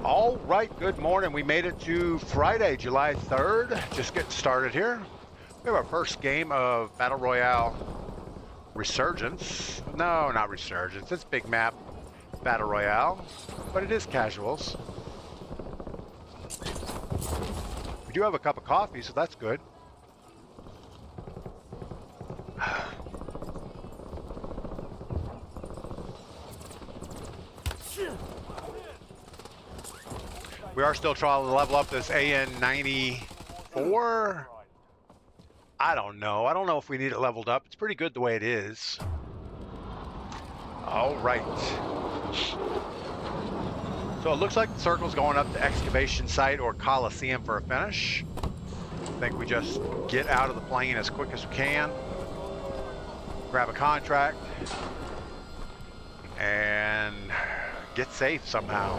All right, good morning. We made it to Friday, July 3rd. Just getting started here. We have our first game of Battle Royale Resurgence. No, not Resurgence. It's big map Battle Royale, but it is casuals. We do have a cup of coffee, so that's good. We are still trying to level up this AN94. I don't know. I don't know if we need it leveled up. It's pretty good the way it is. All right. So it looks like the circle's going up to excavation site or Coliseum for a finish. I think we just get out of the plane as quick as we can. Grab a contract. And get safe somehow.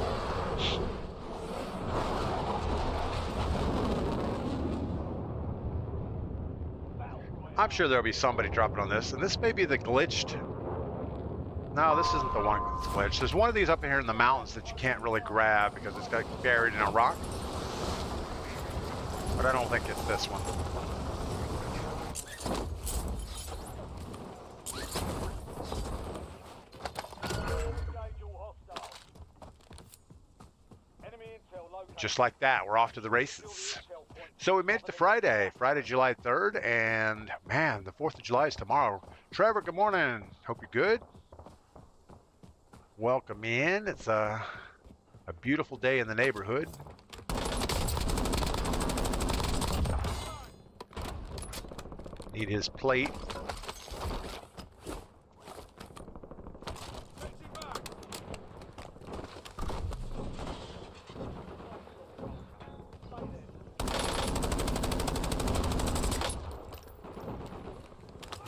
I'm sure there'll be somebody dropping on this, and this may be the glitched. No, this isn't the one that's glitched. There's one of these up in here in the mountains that you can't really grab because it's got buried in a rock. But I don't think it's this one. Just like that, we're off to the races. So we made it to Friday, July 3rd, and man, the 4th of July is tomorrow. Trevor, good morning. Hope you're good. Welcome in. It's a beautiful day in the neighborhood. Need his plate.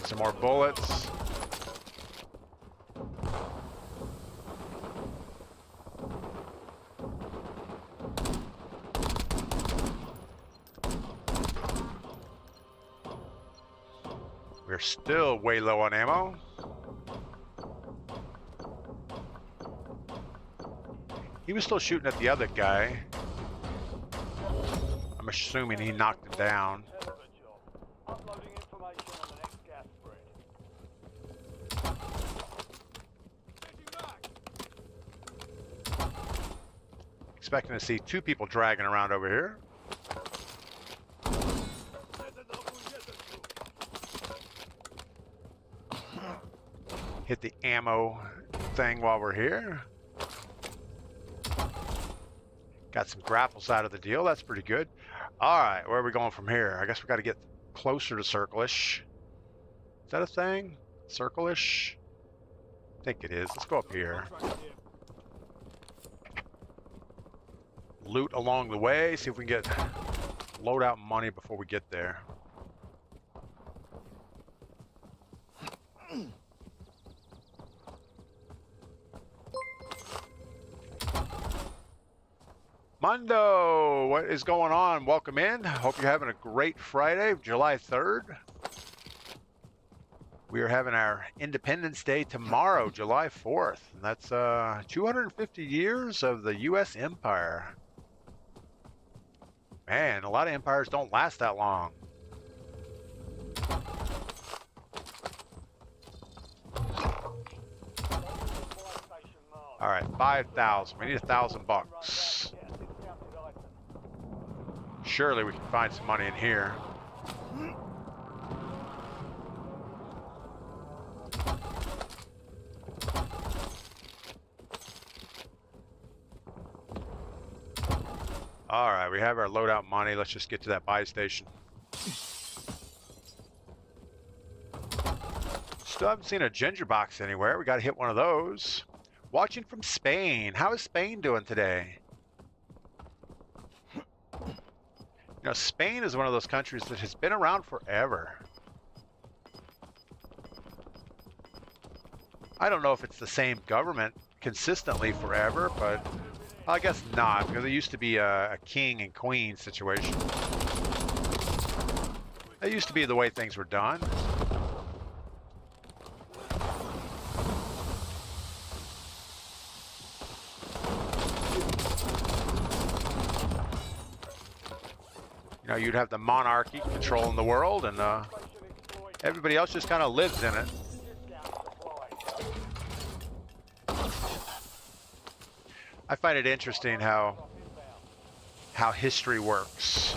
Some more bullets. We're still way low on ammo. He was still shooting at the other guy. I'm assuming he knocked him down. Expecting to see two people dragging around over here. Hit the ammo thing while we're here. Got some grapples out of the deal. That's pretty good. All right, where are we going from here? I guess we got to get closer to Circle-ish. Is that a thing? Circle-ish? I think it is. Let's go up here. Loot along the way, see if we can get load out money before we get there. Mundo, what is going on? Welcome in. Hope you're having a great Friday, July 3rd. We are having our Independence Day tomorrow, July 4th. And that's 250 years of the U.S. Empire. Man, a lot of empires don't last that long. All right, 5,000. We need $1,000. Surely we can find some money in here. All right, we have our loadout money. Let's just get to that buy station. Still haven't seen a ginger box anywhere. We got to hit one of those. Watching from Spain. How is Spain doing today? You know, Spain is one of those countries that has been around forever. I don't know if it's the same government consistently forever, but I guess not, because it used to be a king and queen situation. That used to be the way things were done. You know, you'd have the monarchy controlling the world, and everybody else just kind of lives in it. I find it interesting how history works.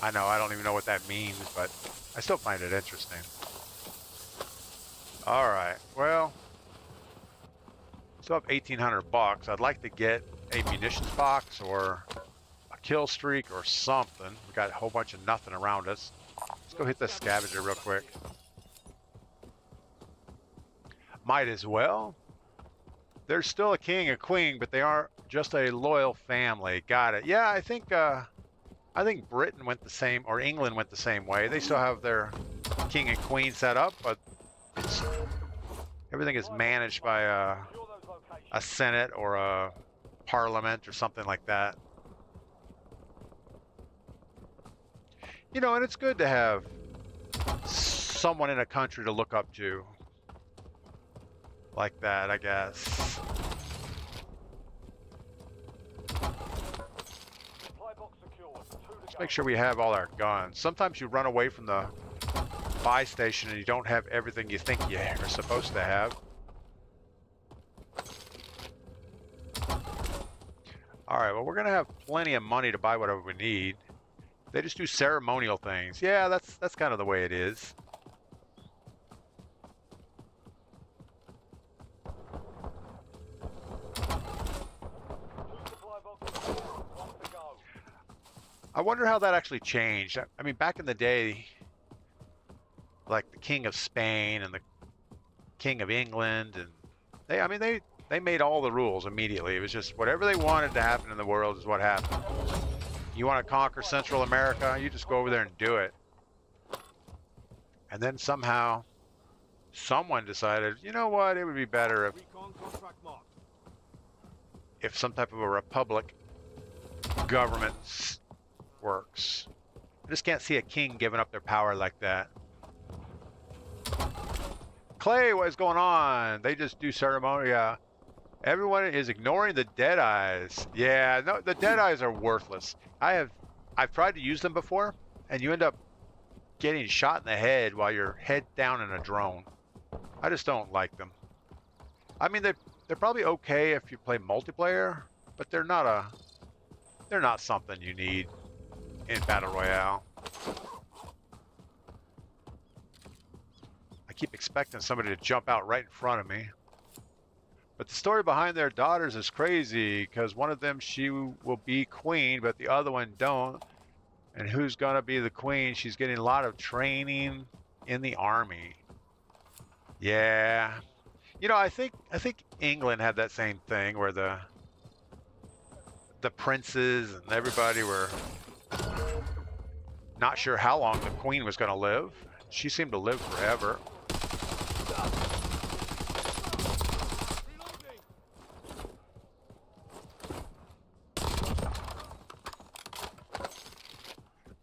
I know, I don't even know what that means, but I still find it interesting. All right, well, still have 1,800 bucks. I'd like to get a munitions box or a kill streak or something. We got a whole bunch of nothing around us. Let's go hit the scavenger real quick. Might as well. There's still a king and queen, but they aren't just a loyal family. Got it. Yeah, I think Britain went the same, or England went the same way. They still have their king and queen set up, but everything is managed by a senate or a parliament or something like that. You know, and it's good to have someone in a country to look up to. Like that, I guess. Let's make sure we have all our guns. Sometimes you run away from the buy station and you don't have everything you think you are supposed to have. Alright, well, we're gonna have plenty of money to buy whatever we need. They just do ceremonial things. Yeah, that's kind of the way it is. I wonder how that actually changed. I mean, back in the day, like the King of Spain and the King of England, and they made all the rules immediately. It was just whatever they wanted to happen in the world is what happened. You want to conquer Central America, you just go over there and do it. And then somehow, someone decided, you know what, it would be better if some type of a republic government works. I just can't see a king giving up their power like that. Clay, what is going on? They just do ceremony. Everyone is ignoring the Deadeyes. Yeah, no, the Deadeyes are worthless. I've tried to use them before, and you end up getting shot in the head while you're head down in a drone. I just don't like them. I mean, they're probably okay if you play multiplayer, but they're not something you need in Battle Royale. I keep expecting somebody to jump out right in front of me. But the story behind their daughters is crazy, because one of them, she will be queen, but the other one don't. And who's gonna be the queen? She's getting a lot of training in the army. Yeah. You know, I think England had that same thing where the princes and everybody were not sure how long the queen was going to live. She seemed to live forever.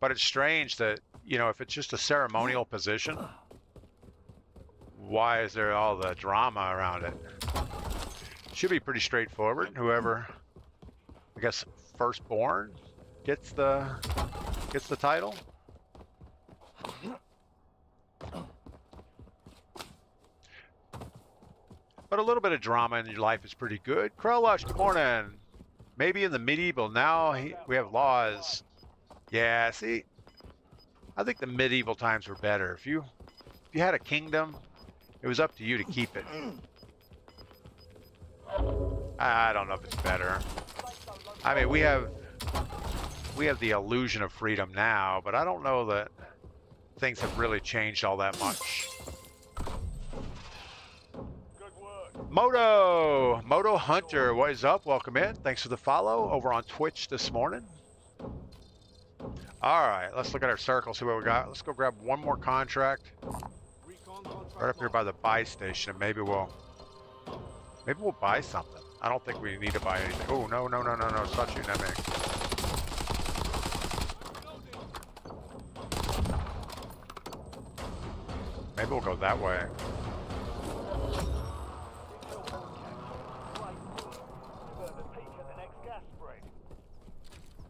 But it's strange that, you know, if it's just a ceremonial position, why is there all the drama around it? Should be pretty straightforward. Whoever, I guess, firstborn gets the title. But a little bit of drama in your life is pretty good. Krellush, good morning. Maybe in the medieval, now we have laws. Yeah, see, I think the medieval times were better. If you had a kingdom, it was up to you to keep it. I don't know if it's better. I mean, we have the illusion of freedom now, but I don't know that things have really changed all that much. Moto Hunter, what is up? Welcome in. Thanks for the follow over on Twitch this morning. All right, let's look at our circle, see what we got. Let's go grab one more contract right up here by the buy station. Maybe we'll buy something. I don't think we need to buy anything. Oh, no, stop shooting at me. Maybe we'll go that way.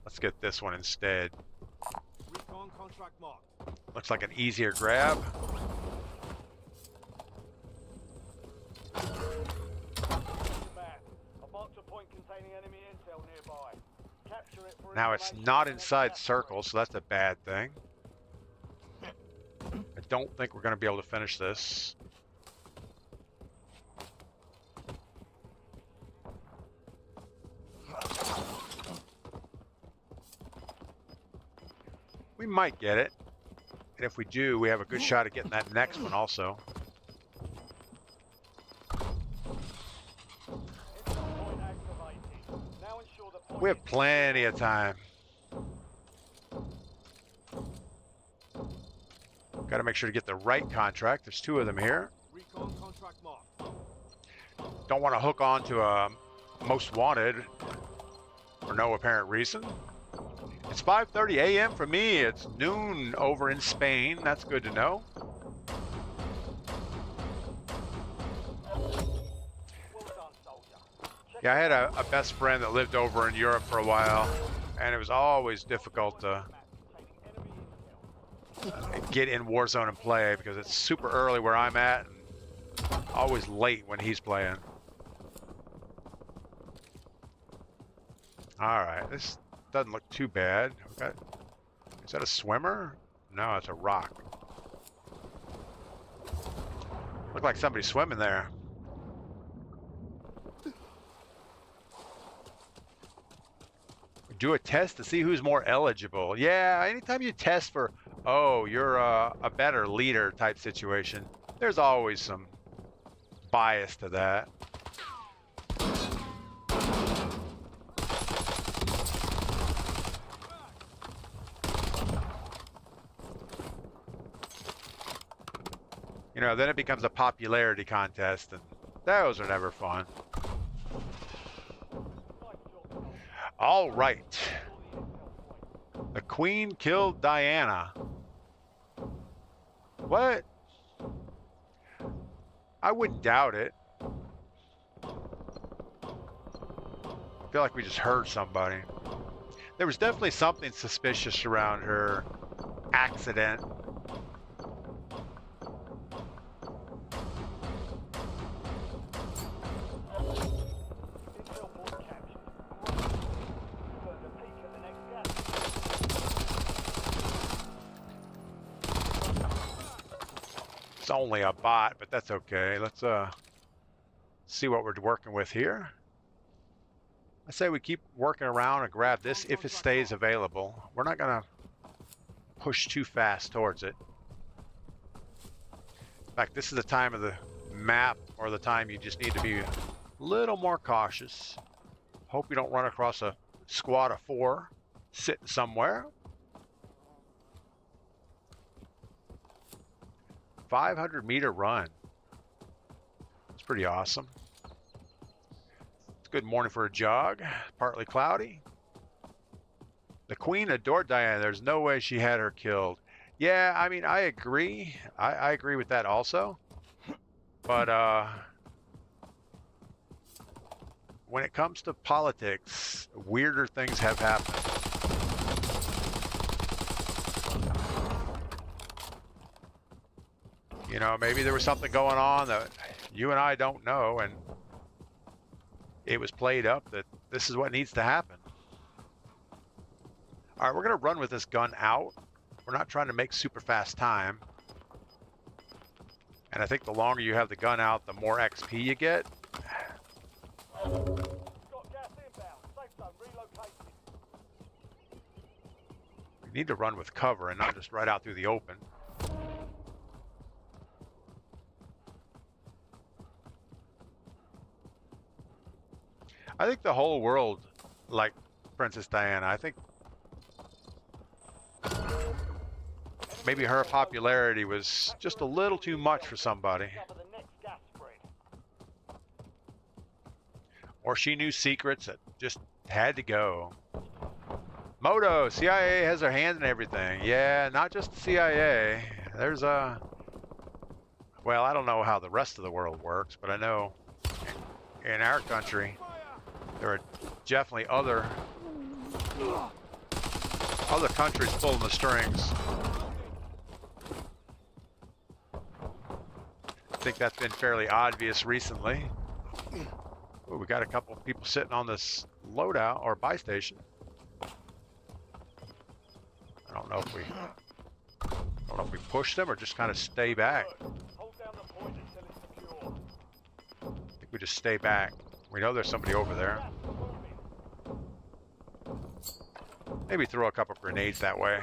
Let's get this one instead. Looks like an easier grab. Now it's not inside circle, so that's a bad thing. I don't think we're going to be able to finish this. We might get it. And if we do, we have a good shot at getting that next one also. We have plenty of time. Got to make sure to get the right contract. There's 2 of them here. Don't want to hook on to a most wanted for no apparent reason. It's 5:30 a.m. for me. It's noon over in Spain. That's good to know. Yeah, I had a best friend that lived over in Europe for a while, and it was always difficult to get in Warzone and play because it's super early where I'm at and always late when he's playing. All right, this doesn't look too bad. Is that a swimmer? No, it's a rock. Looked like somebody swimming there. Do a test to see who's more eligible. Yeah, anytime you test for, oh, you're a better leader type situation, there's always some bias to that. You know, then it becomes a popularity contest, and those are never fun. All right. The Queen killed Diana. What? I wouldn't doubt it. I feel like we just heard somebody. There was definitely something suspicious around her accident. It's only a bot, but that's okay. Let's see what we're working with here. I say we keep working around and grab this if it stays available. We're not gonna push too fast towards it. In fact, this is the time of the map or the time you just need to be a little more cautious. Hope you don't run across a squad of 4 sitting somewhere. 500-meter run. It's pretty awesome. It's a good morning for a jog. Partly cloudy. The Queen adored Diana. There's no way she had her killed. Yeah, I mean, I agree. I agree with that also. But when it comes to politics, weirder things have happened. You know, maybe there was something going on that you and I don't know, and it was played up that this is what needs to happen. All right, we're going to run with this gun out. We're not trying to make super fast time. And I think the longer you have the gun out, the more XP you get. We need to run with cover and not just right out through the open. I think the whole world liked Princess Diana. I think maybe her popularity was just a little too much for somebody. Or she knew secrets that just had to go. Moto, CIA has their hands in everything. Yeah, not just the CIA. There's a... Well, I don't know how the rest of the world works, but I know in our country, there are definitely other countries pulling the strings. think that's been fairly obvious recently. Ooh, we got a couple of people sitting on this loadout or buy station. I don't know if we push them or just kind of stay back. I think we just stay back. We know there's somebody over there. Maybe throw a couple grenades that way.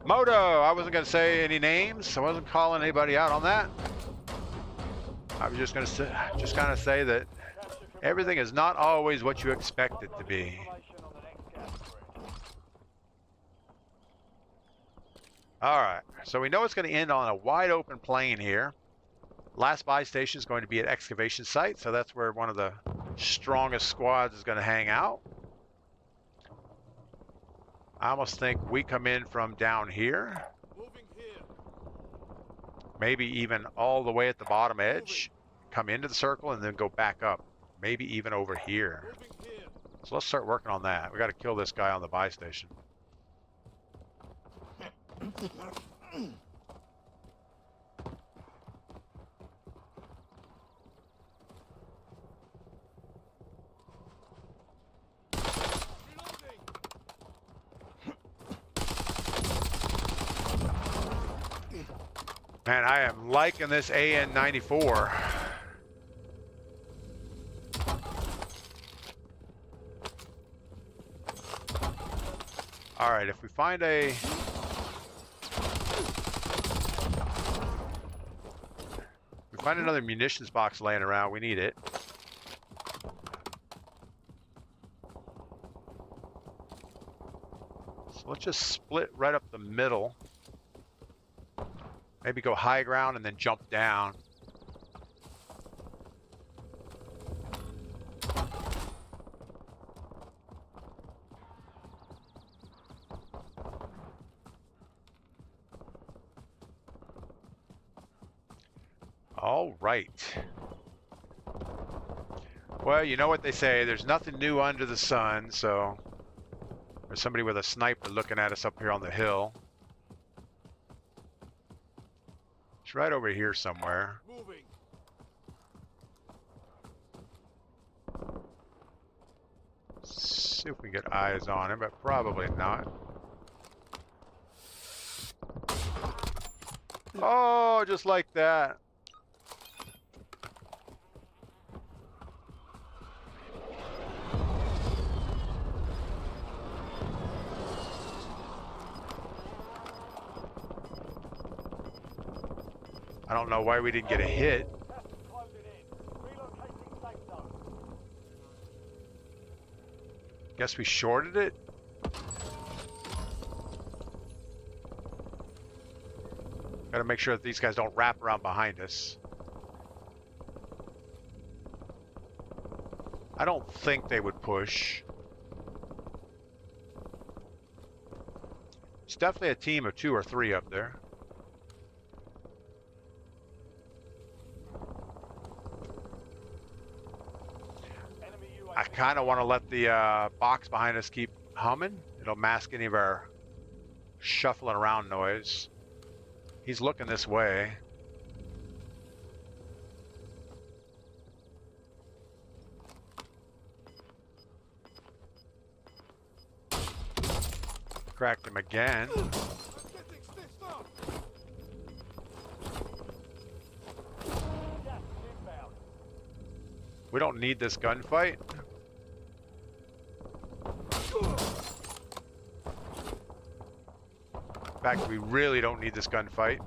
Moto, I wasn't going to say any names. I wasn't calling anybody out on that. I was just going to just kind of say that everything is not always what you expect it to be. All right, so we know it's going to end on a wide open plain here. Last buy station is going to be at excavation site, so that's where one of the strongest squads is going to hang out. I almost think we come in from down here. Maybe even all the way at the bottom edge. Come into the circle and then go back up. Maybe even over here. So let's start working on that. We got to kill this guy on the buy station. Man, I am liking this AN-94. All right, if we find another munitions box laying around, we need it. So let's just split right up the middle. Maybe go high ground and then jump down. All right. Well, you know what they say, there's nothing new under the sun, so there's somebody with a sniper looking at us up here on the hill. It's right over here somewhere. Moving. See if we can get eyes on him, but probably not. Oh, just like that. I don't know why we didn't get a hit. Guess we shorted it. Gotta make sure that these guys don't wrap around behind us. I don't think they would push. It's definitely a team of 2 or 3 up there. I kind of want to let the box behind us keep humming. It'll mask any of our shuffling around noise. He's looking this way. Cracked him again. We don't need this gunfight. In fact, we really don't need this gunfight.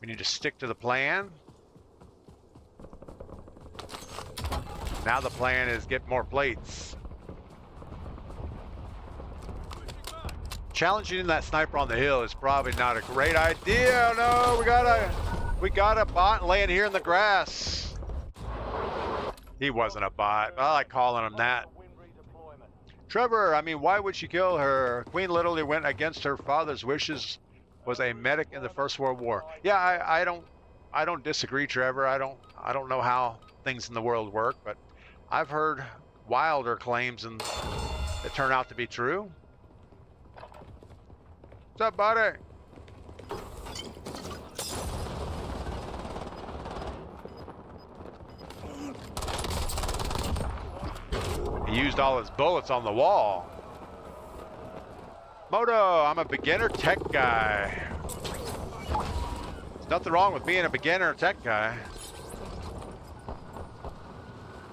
We need to stick to the plan. Now the plan is get more plates. Challenging that sniper on the hill is probably not a great idea. No, we got a bot laying here in the grass. He wasn't a bot. I like calling him that. Trevor, I mean, why would she kill her? Queen literally went against her father's wishes. Was a medic in the First World War. Yeah, I don't disagree, Trevor. I I don't know how things in the world work, but I've heard wilder claims and that turn out to be true. What's up, buddy? He used all his bullets on the wall. Moto, I'm a beginner tech guy. There's nothing wrong with being a beginner tech guy.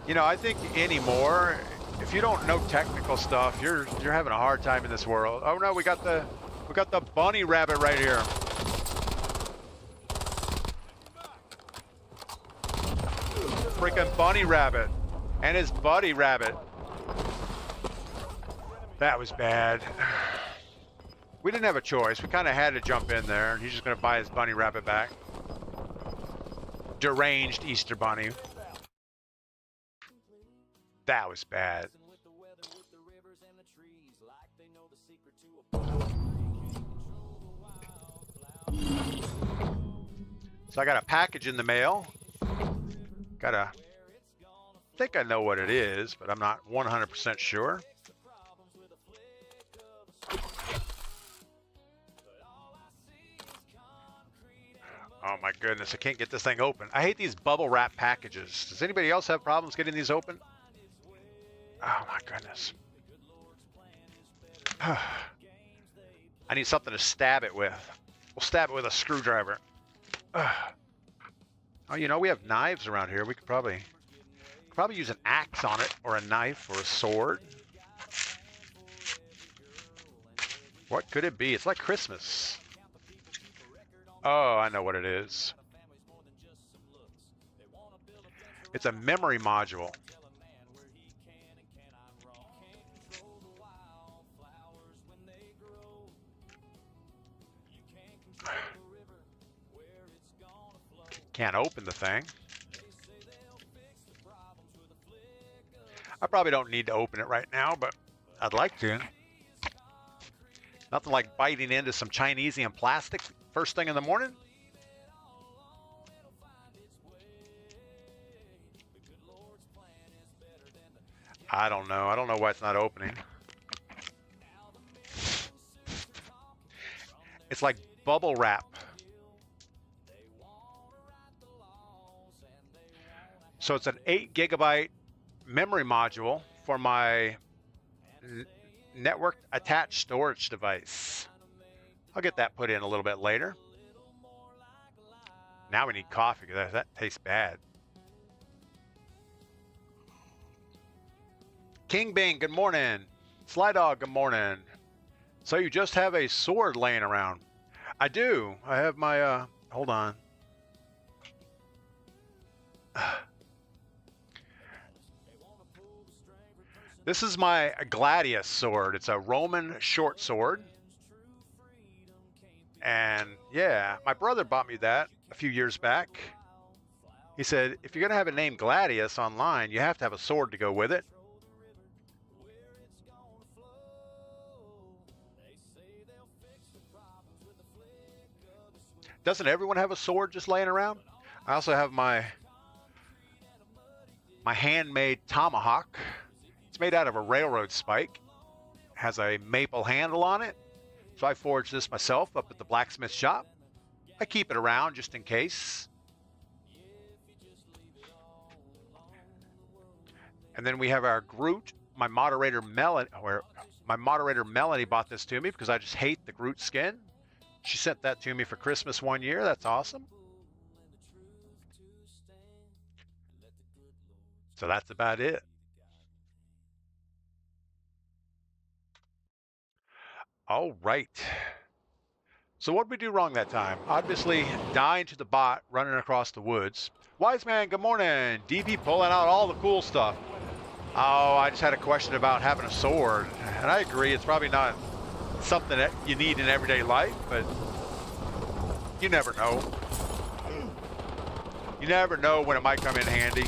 You know, I think anymore, if you don't know technical stuff, you're having a hard time in this world. Oh no, we got the bunny rabbit right here. Freaking bunny rabbit and his buddy rabbit. That was bad. We didn't have a choice. We kind of had to jump in there, and he's just going to buy his bunny rabbit back. Deranged Easter bunny. That was bad. So I got a package in the mail. I think I know what it is, but I'm not 100% sure. Oh my goodness, I can't get this thing open. I hate these bubble wrap packages. Does anybody else have problems getting these open? Oh my goodness. I need something to stab it with. We'll stab it with a screwdriver. Oh, you know, we have knives around here. We could probably use an axe on it, or a knife, or a sword. What could it be? It's like Christmas. Oh, I know what it is. It's a memory module. Can't open the thing. I probably don't need to open it right now, but I'd like to. Nothing like biting into some Chinesium plastic first thing in the morning. I don't know. I don't know why it's not opening. It's like bubble wrap. So it's an 8 GB memory module for my network attached storage device. I'll get that put in a little bit later. Now we need coffee because that tastes bad. King Bing, good morning. Sly Dog, good morning. So you just have a sword laying around? I do. I have my, hold on. This is my Gladius sword. It's a Roman short sword. And yeah, my brother bought me that a few years back. He said, if you're going to have a name Gladius online, you have to have a sword to go with it. Doesn't everyone have a sword just laying around? I also have my handmade tomahawk. It's made out of a railroad spike. Has a maple handle on it. So I forged this myself up at the blacksmith shop. I keep it around just in case. And then we have our Groot. My moderator Melanie bought this to me because I just hate the Groot skin. She sent that to me for Christmas one year. That's awesome. So that's about it. All right. So what did we do wrong that time? Obviously, dying to the bot running across the woods. Wise Man, good morning. DP pulling out all the cool stuff. Oh, I just had a question about having a sword. And I agree, it's probably not something that you need in everyday life, but you never know. You never know when it might come in handy.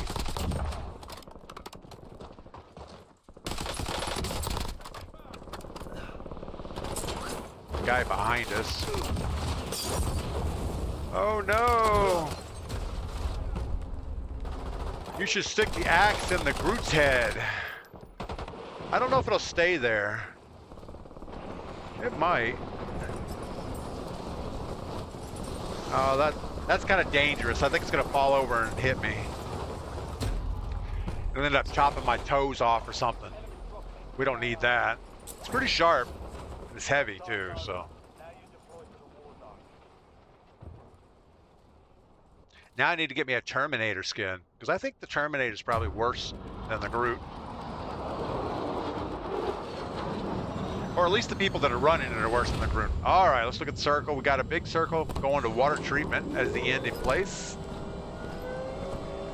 Guy behind us. Oh no! You should stick the axe in the Groot's head. I don't know if it'll stay there. It might. Oh, that's kind of dangerous. I think it's gonna fall over and hit me. And end up chopping my toes off or something. We don't need that. It's pretty sharp. It's heavy too, so. Now I need to get me a Terminator skin, because I think the Terminator is probably worse than the Groot. Or at least the people that are running it are worse than the Groot. All right, let's look at the circle. We got a big circle going to water treatment as the end in place.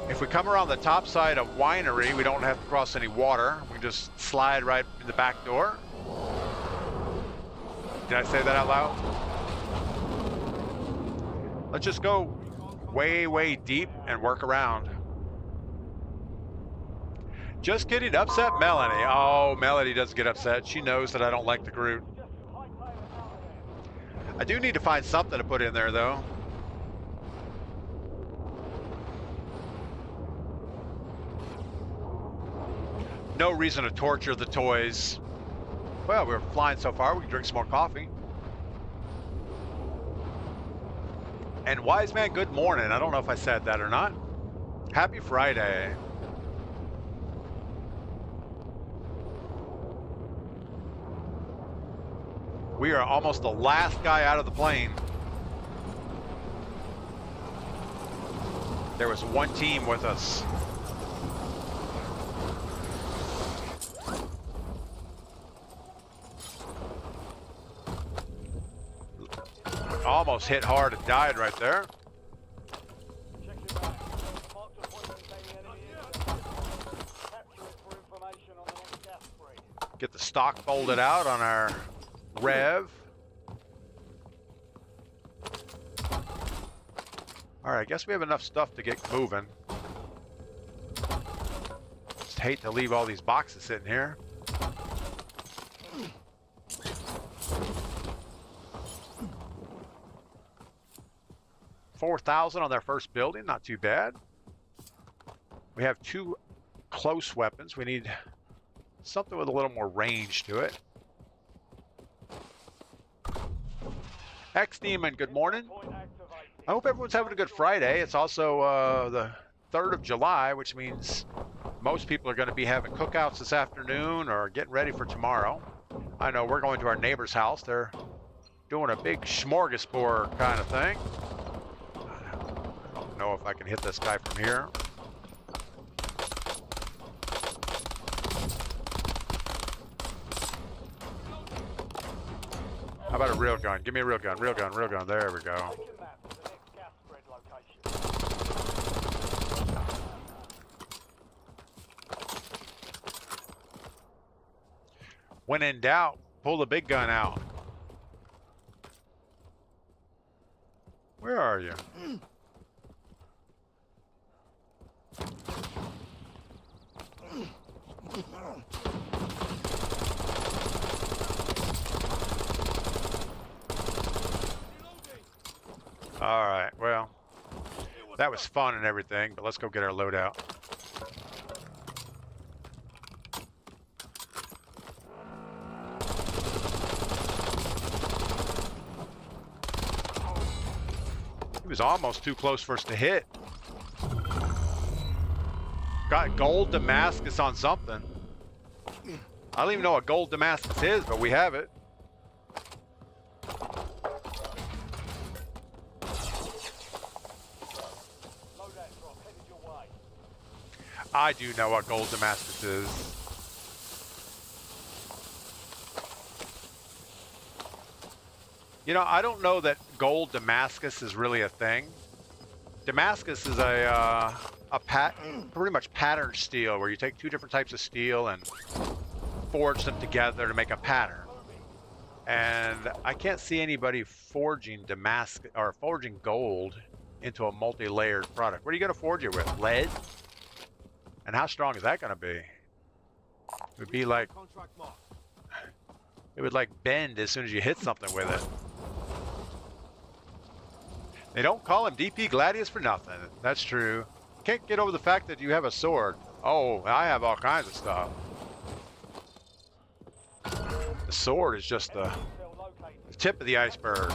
If we come around the top side of Winery, we don't have to cross any water. We can just slide right in the back door. Did I say that out loud? Let's just go way, way deep and work around. Just kidding, upset Melanie. Oh, Melanie doesn't get upset. She knows that I don't like the Groot. I do need to find something to put in there, though. No reason to torture the toys. Well, we're flying so far, we can drink some more coffee. And Wise Man, good morning. I don't know if I said that or not. Happy Friday. We are almost the last guy out of the plane. There was one team with us. Almost hit hard and died right there. Get the stock folded out on our Rev. All right, I guess we have enough stuff to get moving. Just hate to leave all these boxes sitting here. $4,000 on their first building, not too bad. We have 2 close weapons. We need something with a little more range to it. X-Demon, good morning. I hope everyone's having a good Friday. It's also the 3rd of July, which means most people are going to be having cookouts this afternoon or getting ready for tomorrow. I know we're going to our neighbor's house. They're doing a big smorgasbord kind of thing. I don't know if I can hit this guy from here. How about a real gun? Give me a real gun, real gun, real gun. There we go. When in doubt, pull the big gun out. Where are you? All right, well, that was fun and everything, but let's go get our loadout. He was almost too close for us to hit. Got gold Damascus on something. I don't even know what gold Damascus is, but we have it. I do know what gold Damascus is. You know, I don't know that gold Damascus is really a thing. Damascus is pretty much patterned steel, where you take 2 different types of steel and forge them together to make a pattern. And I can't see anybody forging Damascus or forging gold into a multi-layered product. What are you going to forge it with? Lead? And how strong is that going to be? It would be like, it would like bend as soon as you hit something with it. They don't call him DPGladius for nothing. That's true. Can't get over the fact that you have a sword. Oh, I have all kinds of stuff. The sword is just the tip of the iceberg.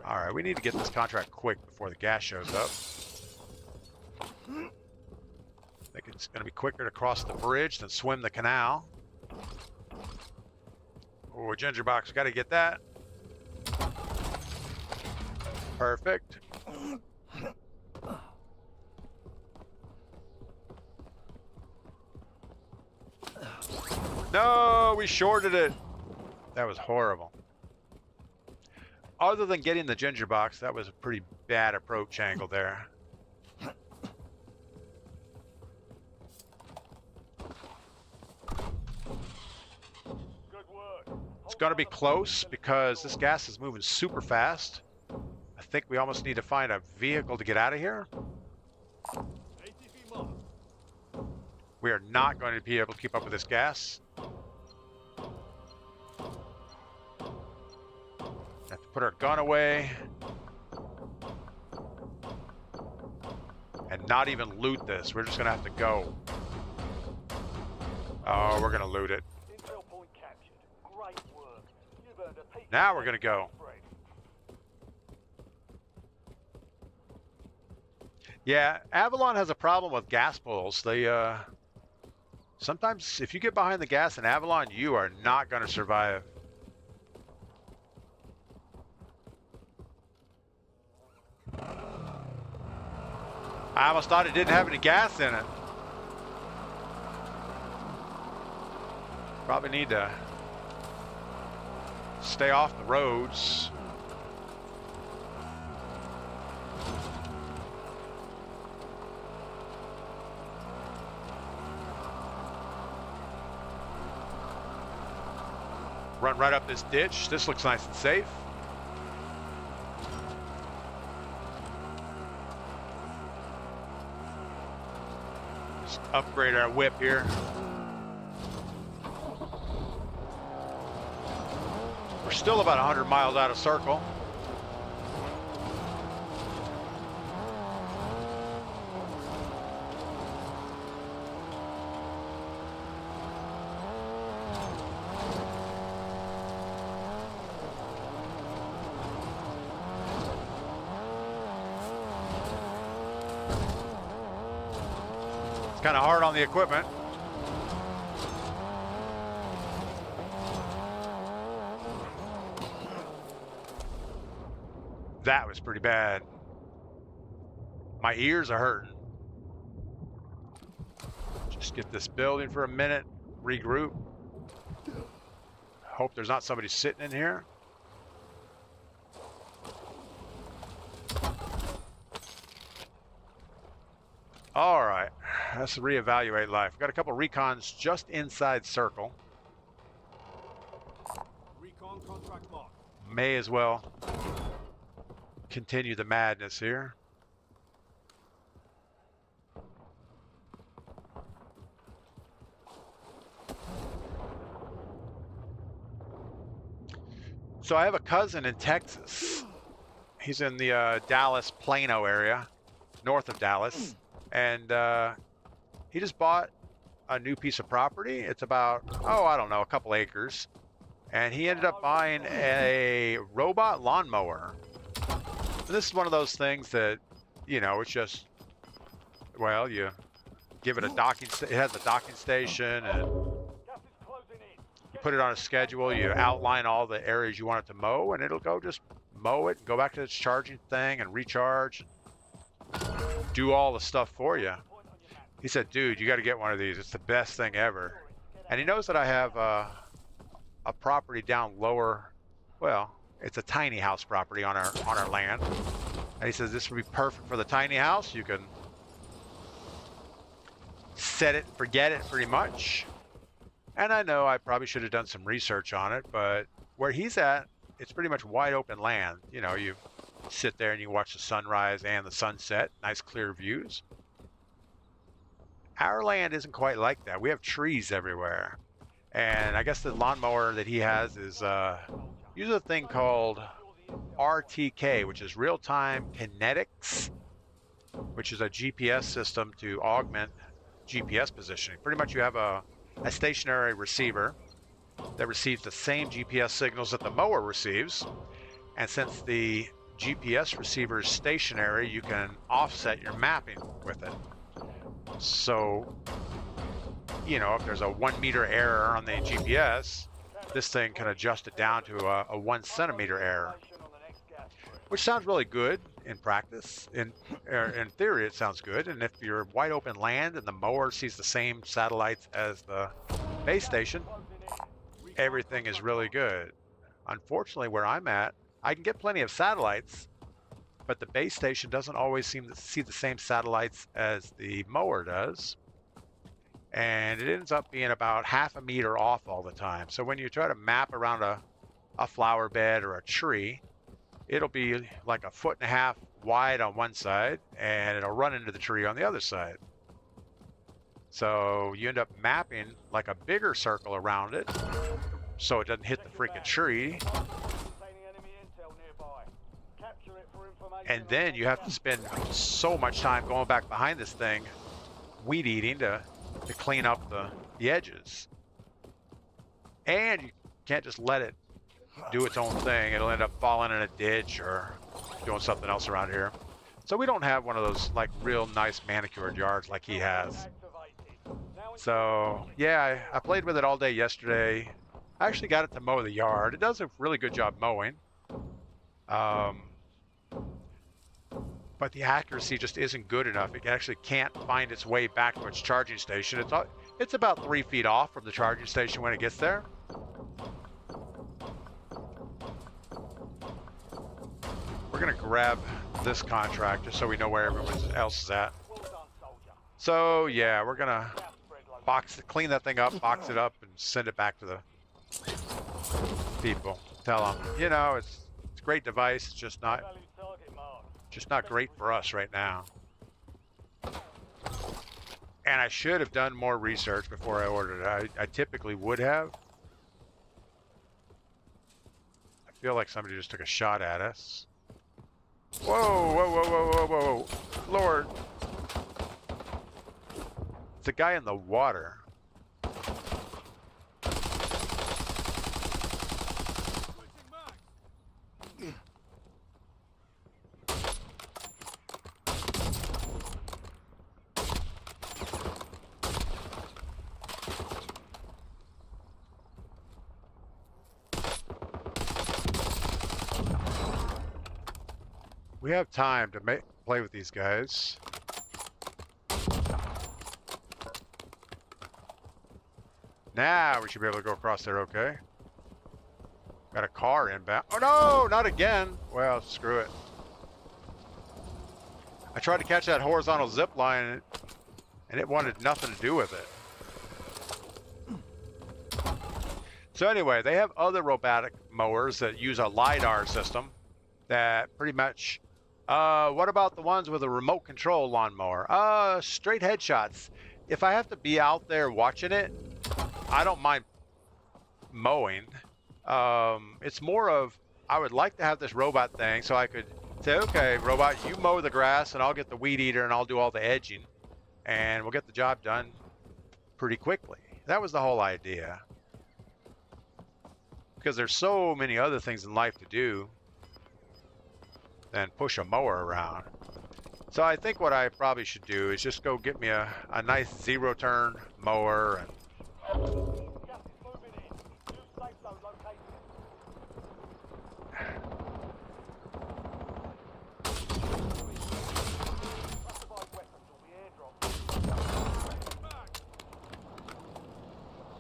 All right, we need to get this contract quick before the gas shows up. I think it's going to be quicker to cross the bridge than swim the canal. Oh, a ginger box, got to get that. Perfect. No, we shorted it. That was horrible. Other than getting the ginger box, that was a pretty bad approach angle there. It's going to be close because this gas is moving super fast. I think we almost need to find a vehicle to get out of here. We are not going to be able to keep up with this gas. Have to put our gun away. And not even loot this. We're just going to have to go. Oh, we're going to loot it. Now we're going to go. Yeah, Avalon has a problem with gas pulls. They, sometimes if you get behind the gas in Avalon, you are not going to survive. I almost thought it didn't have any gas in it. Probably need to stay off the roads. Run right up this ditch. This looks nice and safe. Just upgrade our whip here. We're still about 100 miles out of circle. Kind of hard on the equipment. That was pretty bad. My ears are hurting. Just get this building for a minute, regroup. Hope there's not somebody sitting in here. All right, let's reevaluate life. We've got a couple recons just inside circle. Recon contract mark. May as well continue the madness here. So I have a cousin in Texas. He's in the Dallas Plano area, north of Dallas. And he just bought a new piece of property. It's about, oh, I don't know, a couple acres. And he ended up buying a robot lawnmower. And this is one of those things that, you know, it's just, well, you give it a docking, it has a docking station, and you put it on a schedule, you outline all the areas you want it to mow, and it'll go just mow it and go back to its charging thing and recharge. Do all the stuff for you. He said, dude, you got to get one of these. It's the best thing ever. And he knows that I have a property down lower. Well, it's a tiny house property on our land. And he says this would be perfect for the tiny house. You can set it and forget it pretty much. And I know I probably should have done some research on it, but where he's at, it's pretty much wide open land. You know, you sit there and you watch the sunrise and the sunset, nice clear views. Our land isn't quite like that. We have trees everywhere. And I guess the lawnmower that he has is uses a thing called RTK, which is real-time kinetics. which is a GPS system to augment GPS positioning. Pretty much you have a stationary receiver that receives the same GPS signals that the mower receives. And since the GPS receiver is stationary, you can offset your mapping with it. So, you know, if there's a 1 meter error on the GPS, this thing can adjust it down to a 1 centimeter error, which sounds really good in practice. In theory, it sounds good. And if you're wide open land and the mower sees the same satellites as the base station, everything is really good. Unfortunately, where I'm at, I can get plenty of satellites, but the base station doesn't always seem to see the same satellites as the mower does. And it ends up being about half a meter off all the time. So when you try to map around a flower bed or a tree, it'll be like 1.5 feet wide on one side, and it'll run into the tree on the other side. So you end up mapping like a bigger circle around it, so it doesn't hit the freaking tree. And then you have to spend so much time going back behind this thing, weed eating to clean up the edges. And you can't just let it do its own thing. It'll end up falling in a ditch or doing something else around here. So we don't have one of those like real nice manicured yards like he has. So yeah, I played with it all day yesterday. I actually got it to mow the yard. It does a really good job mowing. But the accuracy just isn't good enough. It actually can't find its way back to its charging station. It's about 3 feet off from the charging station when it gets there. We're gonna grab this contract just so we know where everyone else is at. So yeah, we're gonna clean that thing up, box it up, and send it back to the people. Tell them, you know, it's a great device. It's just not great for us right now. And I should have done more research before I ordered it. I typically would have. I feel like somebody just took a shot at us. Whoa, whoa, whoa, whoa, whoa, whoa, Lord. It's a guy in the water. We have time to play with these guys. Now we should be able to go across there okay. Got a car inbound. Oh no, not again. Well, screw it. I tried to catch that horizontal zip line and it wanted nothing to do with it. So anyway, they have other robotic mowers that use a LiDAR system that pretty much what about the ones with a remote control lawnmower? Straight headshots. If I have to be out there watching it, I don't mind mowing. It's more of, I would like to have this robot thing so I could say, okay, robot, you mow the grass and I'll get the weed eater and I'll do all the edging. And we'll get the job done pretty quickly. That was the whole idea. Because there's so many other things in life to do than push a mower around. So I think what I probably should do is just go get me a nice zero turn mower and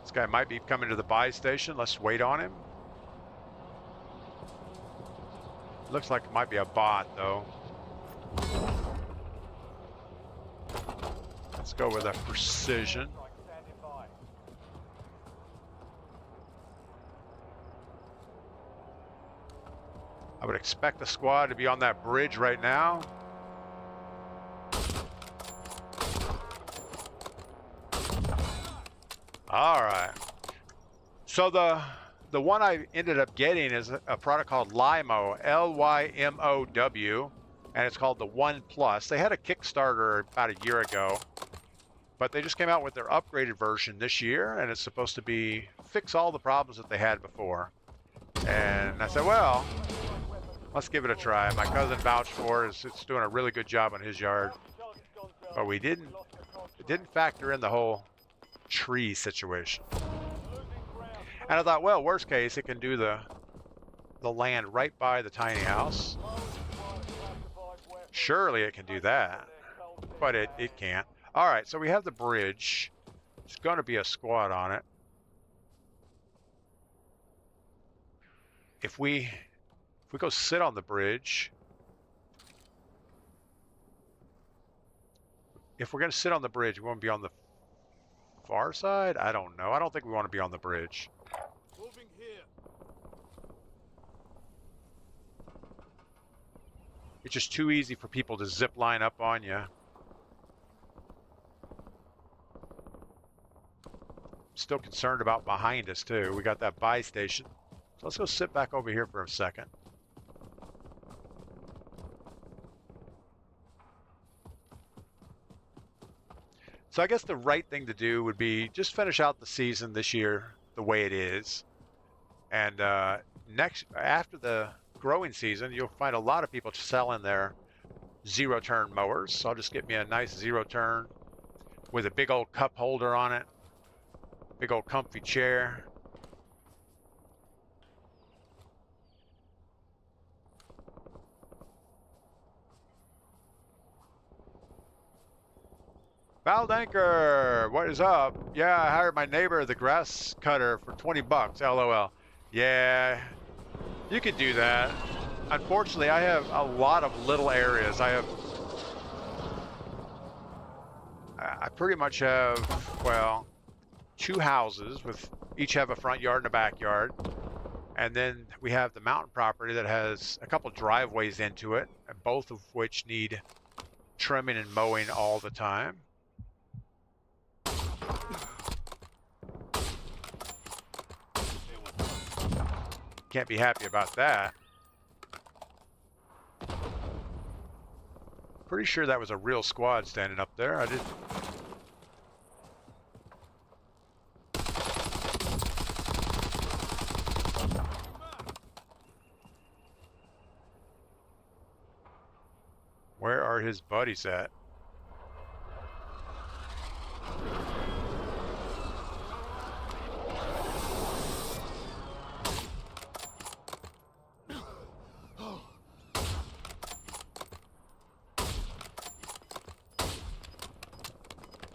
this guy might be coming to the buy station. Let's wait on him. Looks like it might be a bot though. Let's go with a precision. I would expect the squad to be on that bridge right now. All right. So the one I ended up getting is a product called Lymo, Lymow, and it's called the 1 Plus. They had a Kickstarter about a year ago, but they just came out with their upgraded version this year, and it's supposed to be fix all the problems that they had before. And I said, well, let's give it a try. My cousin vouched for it. It's doing a really good job on his yard, but it didn't factor in the whole tree situation. And I thought, well, worst case, it can do the land right by the tiny house. Surely it can do that, but it can't. All right, so we have the bridge. There's going to be a squad on it. If we go sit on the bridge, if we're going to sit on the bridge, we want to be on the far side? I don't know. I don't think we want to be on the bridge. Moving here. It's just too easy for people to zip line up on you. Still concerned about behind us too. We got that buy station. So let's go sit back over here for a second. So I guess the right thing to do would be just finish out the season this year the way it is. And after the growing season, you'll find a lot of people selling their zero-turn mowers. So I'll just get me a nice zero-turn with a big old cup holder on it. Big old comfy chair. Valdanker, what is up? Yeah, I hired my neighbor, the grass cutter, for 20 bucks, LOL. Yeah, you could do that. Unfortunately, I have a lot of little areas. I pretty much have, well, 2 houses with each have a front yard and a backyard. And then we have the mountain property that has a couple driveways into it, both of which need trimming and mowing all the time. Can't be happy about that. Pretty sure that was a real squad standing up there. I didn't. Where are his buddies at?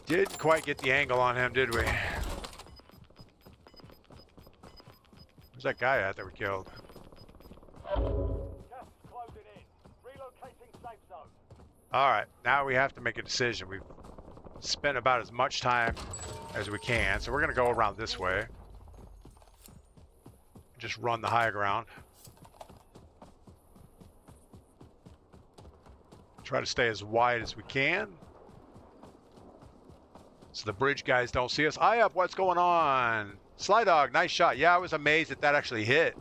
Didn't quite get the angle on him, did we? Where's that guy at that we killed? All right, now we have to make a decision. We've spent about as much time as we can, so we're gonna go around this way. Just run the high ground. Try to stay as wide as we can, so the bridge guys don't see us. I have what's going on? Sly Dog, nice shot. Yeah, I was amazed that actually hit.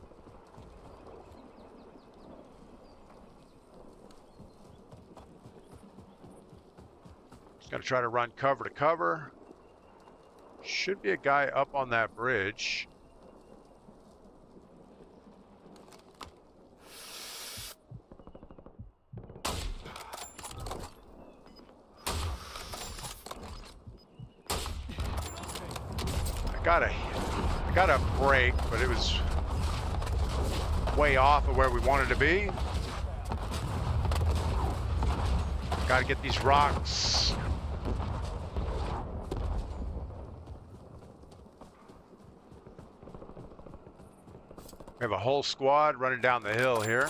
Gonna try to run cover to cover. Should be a guy up on that bridge. I got a break, but it was way off of where we wanted to be. Gotta get these rocks. We have a whole squad running down the hill here.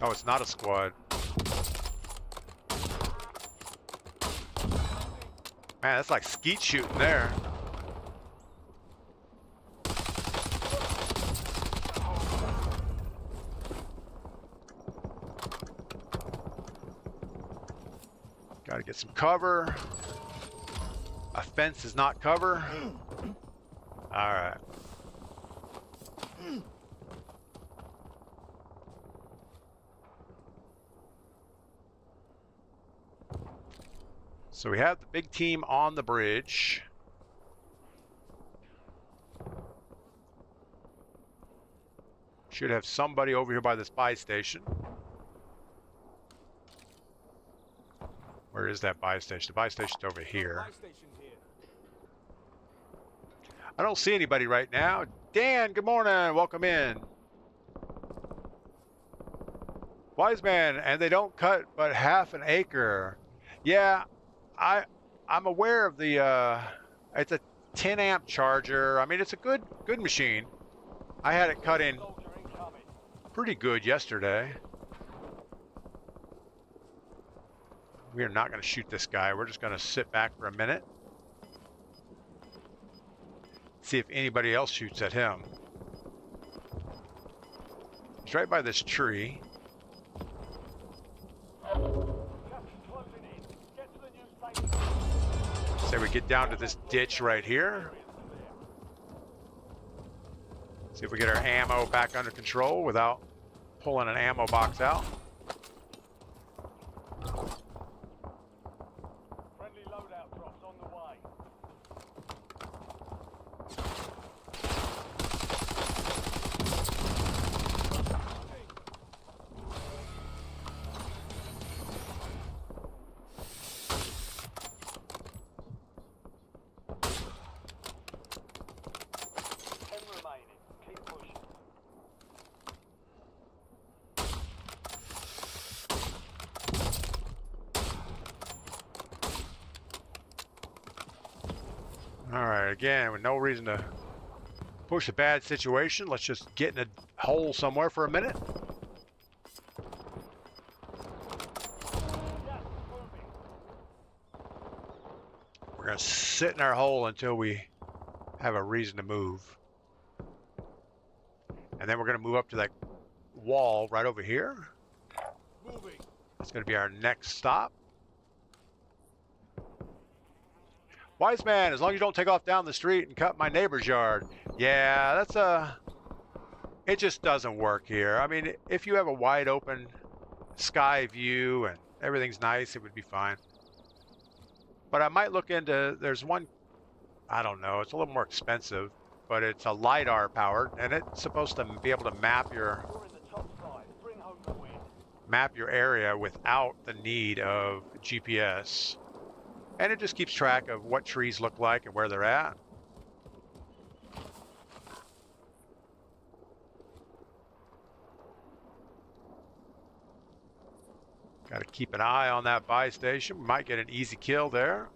Oh, it's not a squad. Man, that's like skeet shooting there. Gotta get some cover. A fence is not cover. All right. So we have the big team on the bridge. Should have somebody over here by this buy station. Where is that buy station? The buy station's over here. Buy station here. I don't see anybody right now. Dan, good morning. Welcome in. Wise man, and they don't cut but half an acre. Yeah, I'm aware of the it's a 10 amp charger. I mean, it's a good machine. I had it cut in Soldier incoming. pretty good yesterday. We are not going to shoot this guy. We're just going to sit back for a minute. See if anybody else shoots at him. He's right by this tree. Say we get down to this ditch right here. See if we get our ammo back under control without pulling an ammo box out. Friendly loadout drops on the way. Alright, again, with no reason to push a bad situation, let's just get in a hole somewhere for a minute. We're going to sit in our hole until we have a reason to move. And then we're going to move up to that wall right over here. Moving. That's going to be our next stop. Wise man, as long as you don't take off down the street and cut my neighbor's yard. Yeah, that's it just doesn't work here. I mean, if you have a wide open sky view and everything's nice, it would be fine. But I might look into, there's one, I don't know, it's a little more expensive, but it's a LiDAR powered, and it's supposed to be able to map your We're in the top five. Bring home the win. map your area without the need of GPS. And it just keeps track of what trees look like and where they're at. Got to keep an eye on that buy station. We might get an easy kill there.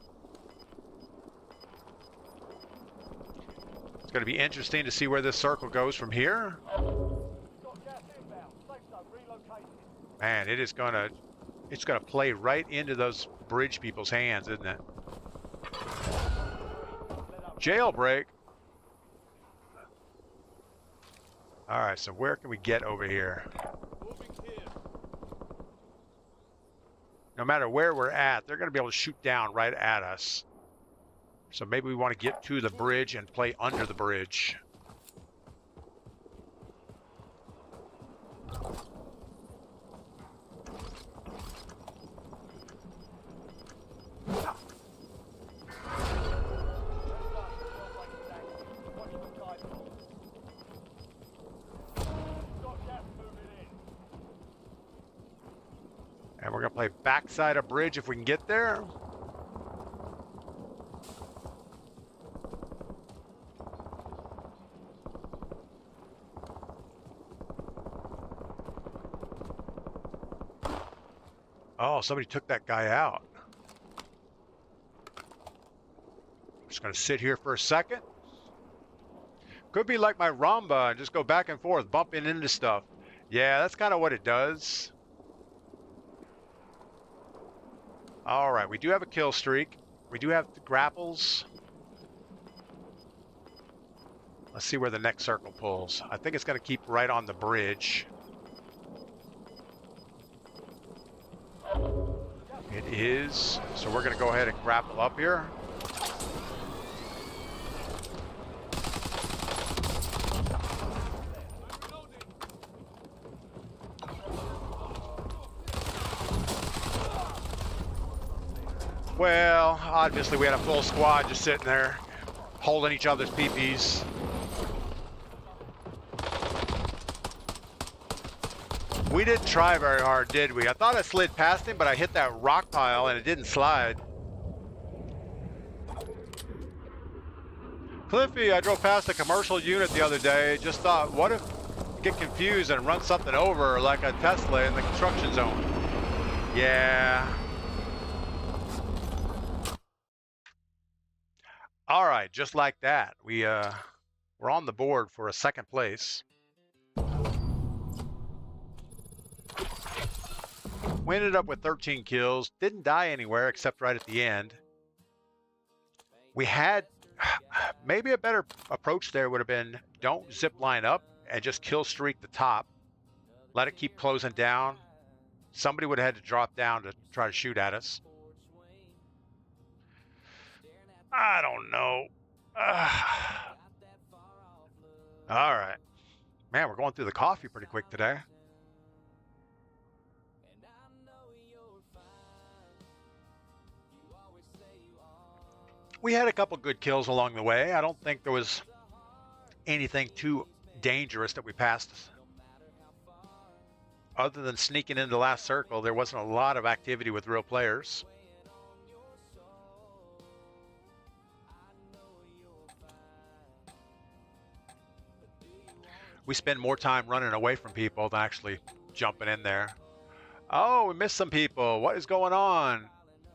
It's going to be interesting to see where this circle goes from here. Got gas inbound. Safe zone relocated. Man, it's gonna play right into those bridge people's hands, isn't it? Jailbreak. All right, so where can we get over here? Moving here. No matter where we're at, they're gonna be able to shoot down right at us. So maybe we want to get to the bridge and play under the bridge. And we're going to play backside of bridge if we can get there. Oh, somebody took that guy out. Just going to sit here for a second. Could be like my Ramba and just go back and forth, bumping into stuff. Yeah, that's kind of what it does. All right, we do have a kill streak. We do have the grapples. Let's see where the next circle pulls. I think it's going to keep right on the bridge. It is. So we're going to go ahead and grapple up here. Well, obviously we had a full squad just sitting there, holding each other's peepees. We didn't try very hard, did we? I thought I slid past him, but I hit that rock pile and it didn't slide. Cliffy, I drove past a commercial unit the other day. Just thought, what if I get confused and run something over like a Tesla in the construction zone? Yeah. All right, just like that, we're on the board for a second place. We ended up with 13 kills. Didn't die anywhere except right at the end. We had maybe a better approach there would have been don't zip line up and just kill streak the top. Let it keep closing down. Somebody would have had to drop down to try to shoot at us. I don't know. All right. Man, we're going through the coffee pretty quick today. We had a couple good kills along the way. I don't think there was anything too dangerous that we passed. Other than sneaking into the last circle, there wasn't a lot of activity with real players. We spend more time running away from people than actually jumping in there. Oh, we missed some people. What is going on?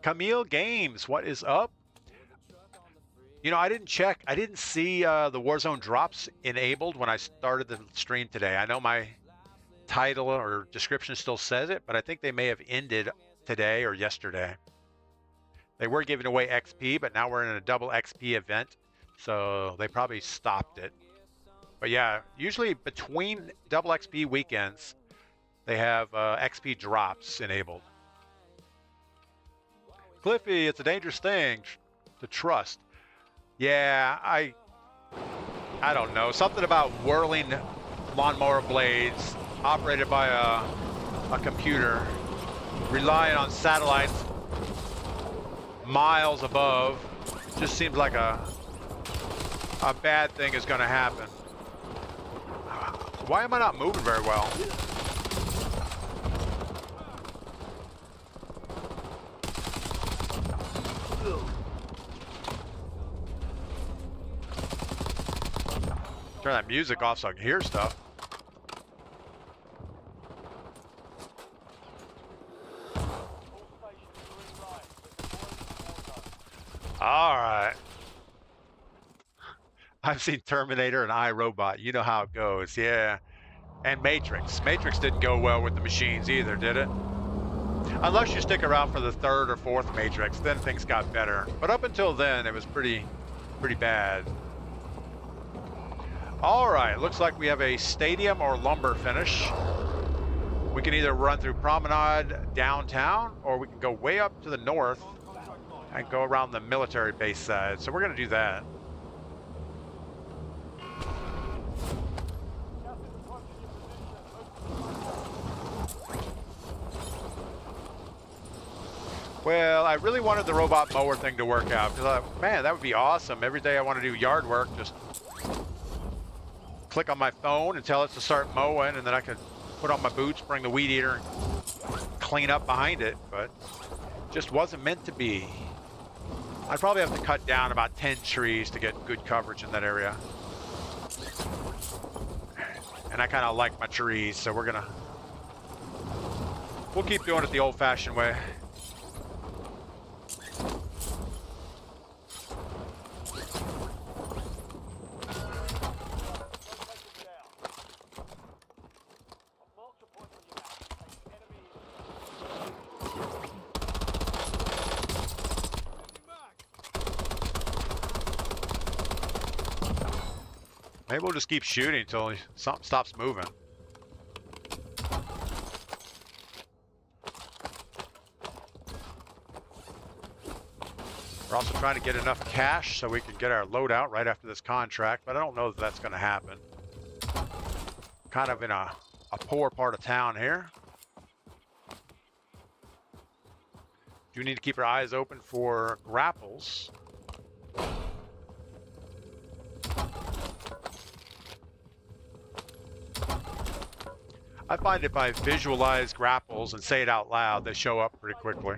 Camille Games, what is up? You know, I didn't check. I didn't see the Warzone drops enabled when I started the stream today. I know my title or description still says it, but I think they may have ended today or yesterday. They were giving away XP, but now we're in a double XP event, so they probably stopped it. But yeah, usually between double XP weekends, they have XP drops enabled. Cliffy, it's a dangerous thing to trust. Yeah, I don't know. Something about whirling lawnmower blades operated by a computer, relying on satellites miles above, just seems like a bad thing is going to happen. Why am I not moving very well? Turn that music off so I can hear stuff. All right. I've seen Terminator and iRobot. You know how it goes, yeah. And Matrix. Matrix didn't go well with the machines either, did it? Unless you stick around for the third or fourth Matrix, then things got better. But up until then, it was pretty bad. All right, looks like we have a stadium or lumber finish. We can either run through Promenade downtown, or we can go way up to the north and go around the military base side. So we're gonna do that. Well, I really wanted the robot mower thing to work out because I thought, man, that would be awesome. Every day I want to do yard work, just click on my phone and tell it to start mowing, and then I could put on my boots, bring the weed eater, and clean up behind it, but just wasn't meant to be. I'd probably have to cut down about 10 trees to get good coverage in that area. And I kind of like my trees, so we'll keep doing it the old-fashioned way. Maybe we'll just keep shooting until something stops moving. We're also trying to get enough cash so we can get our loadout right after this contract, but I don't know that that's going to happen. Kind of in a poor part of town here. Do need to keep our eyes open for grapples. I find if I visualize grapples and say it out loud, they show up pretty quickly.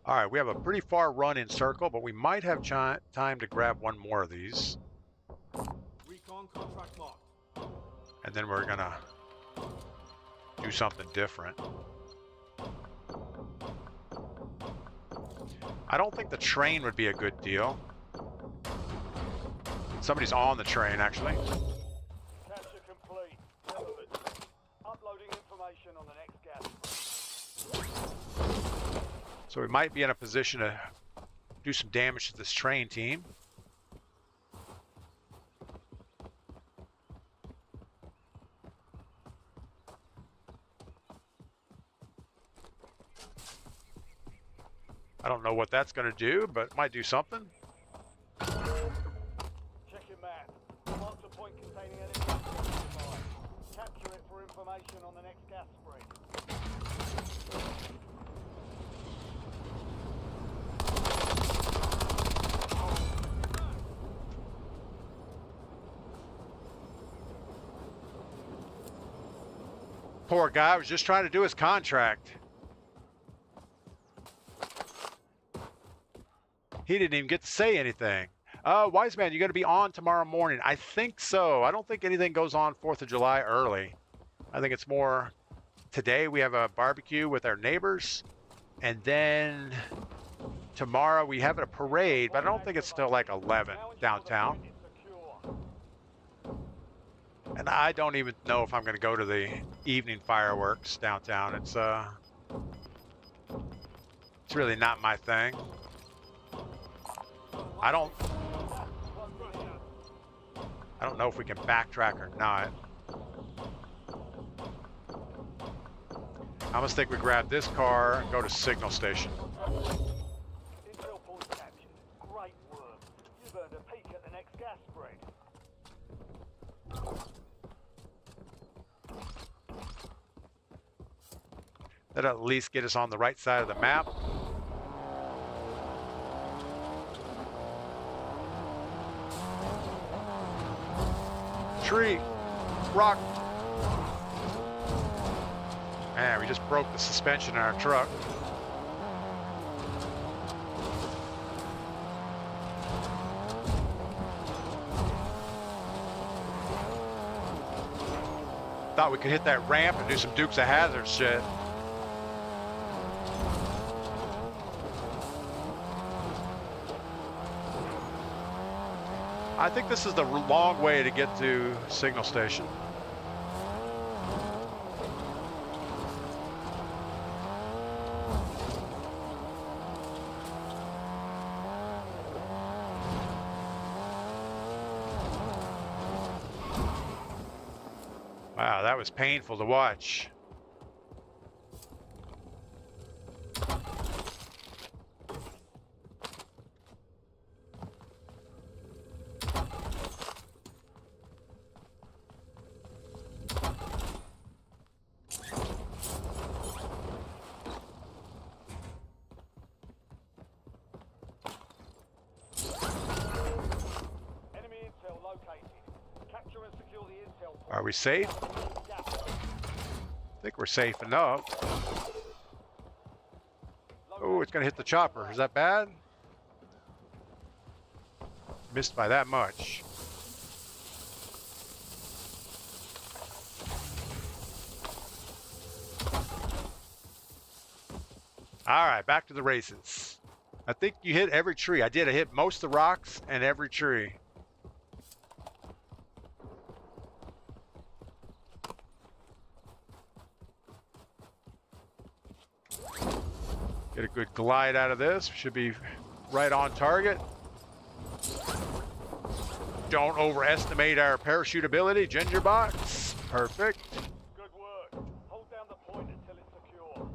All right, we have a pretty far run in circle, but we might have time to grab one more of these. Recon contract marked. And then we're gonna do something different. I don't think the train would be a good deal. Somebody's on the train, actually. Capture complete. Uploading information on the next gas. So we might be in a position to do some damage to this train team. I don't know what that's going to do, but it might do something. Checking map. Marks a point containing enemy intel. Capture it for information on the next gas spring. Poor guy was just trying to do his contract. He didn't even get to say anything. Wise man, you going to be on tomorrow morning? I think so. I don't think anything goes on 4th of July early. I think it's more today we have a barbecue with our neighbors. And then tomorrow we have a parade, but I don't think it's till like 11 downtown. And I don't even know if I'm going to go to the evening fireworks downtown. It's really not my thing. I don't know if we can backtrack or not. I almost think we grab this car and go to signal station. Intel point captured. Great work. You've earned a peek at the next gas spring. That'll at least get us on the right side of the map. Tree, rock. Man, we just broke the suspension in our truck. Thought we could hit that ramp and do some Dukes of Hazzard shit. I think this is the long way to get to signal station. Wow, that was painful to watch. Are we safe? I think we're safe enough. Oh, it's gonna hit the chopper. Is that bad? Missed by that much. All right, back to the races. I think you hit every tree. I did. I hit most of the rocks and every tree. Get a good glide out of this. Should be right on target. Don't overestimate our parachute ability, Gingerbox. Perfect. Good work. Hold down the point until it's secure.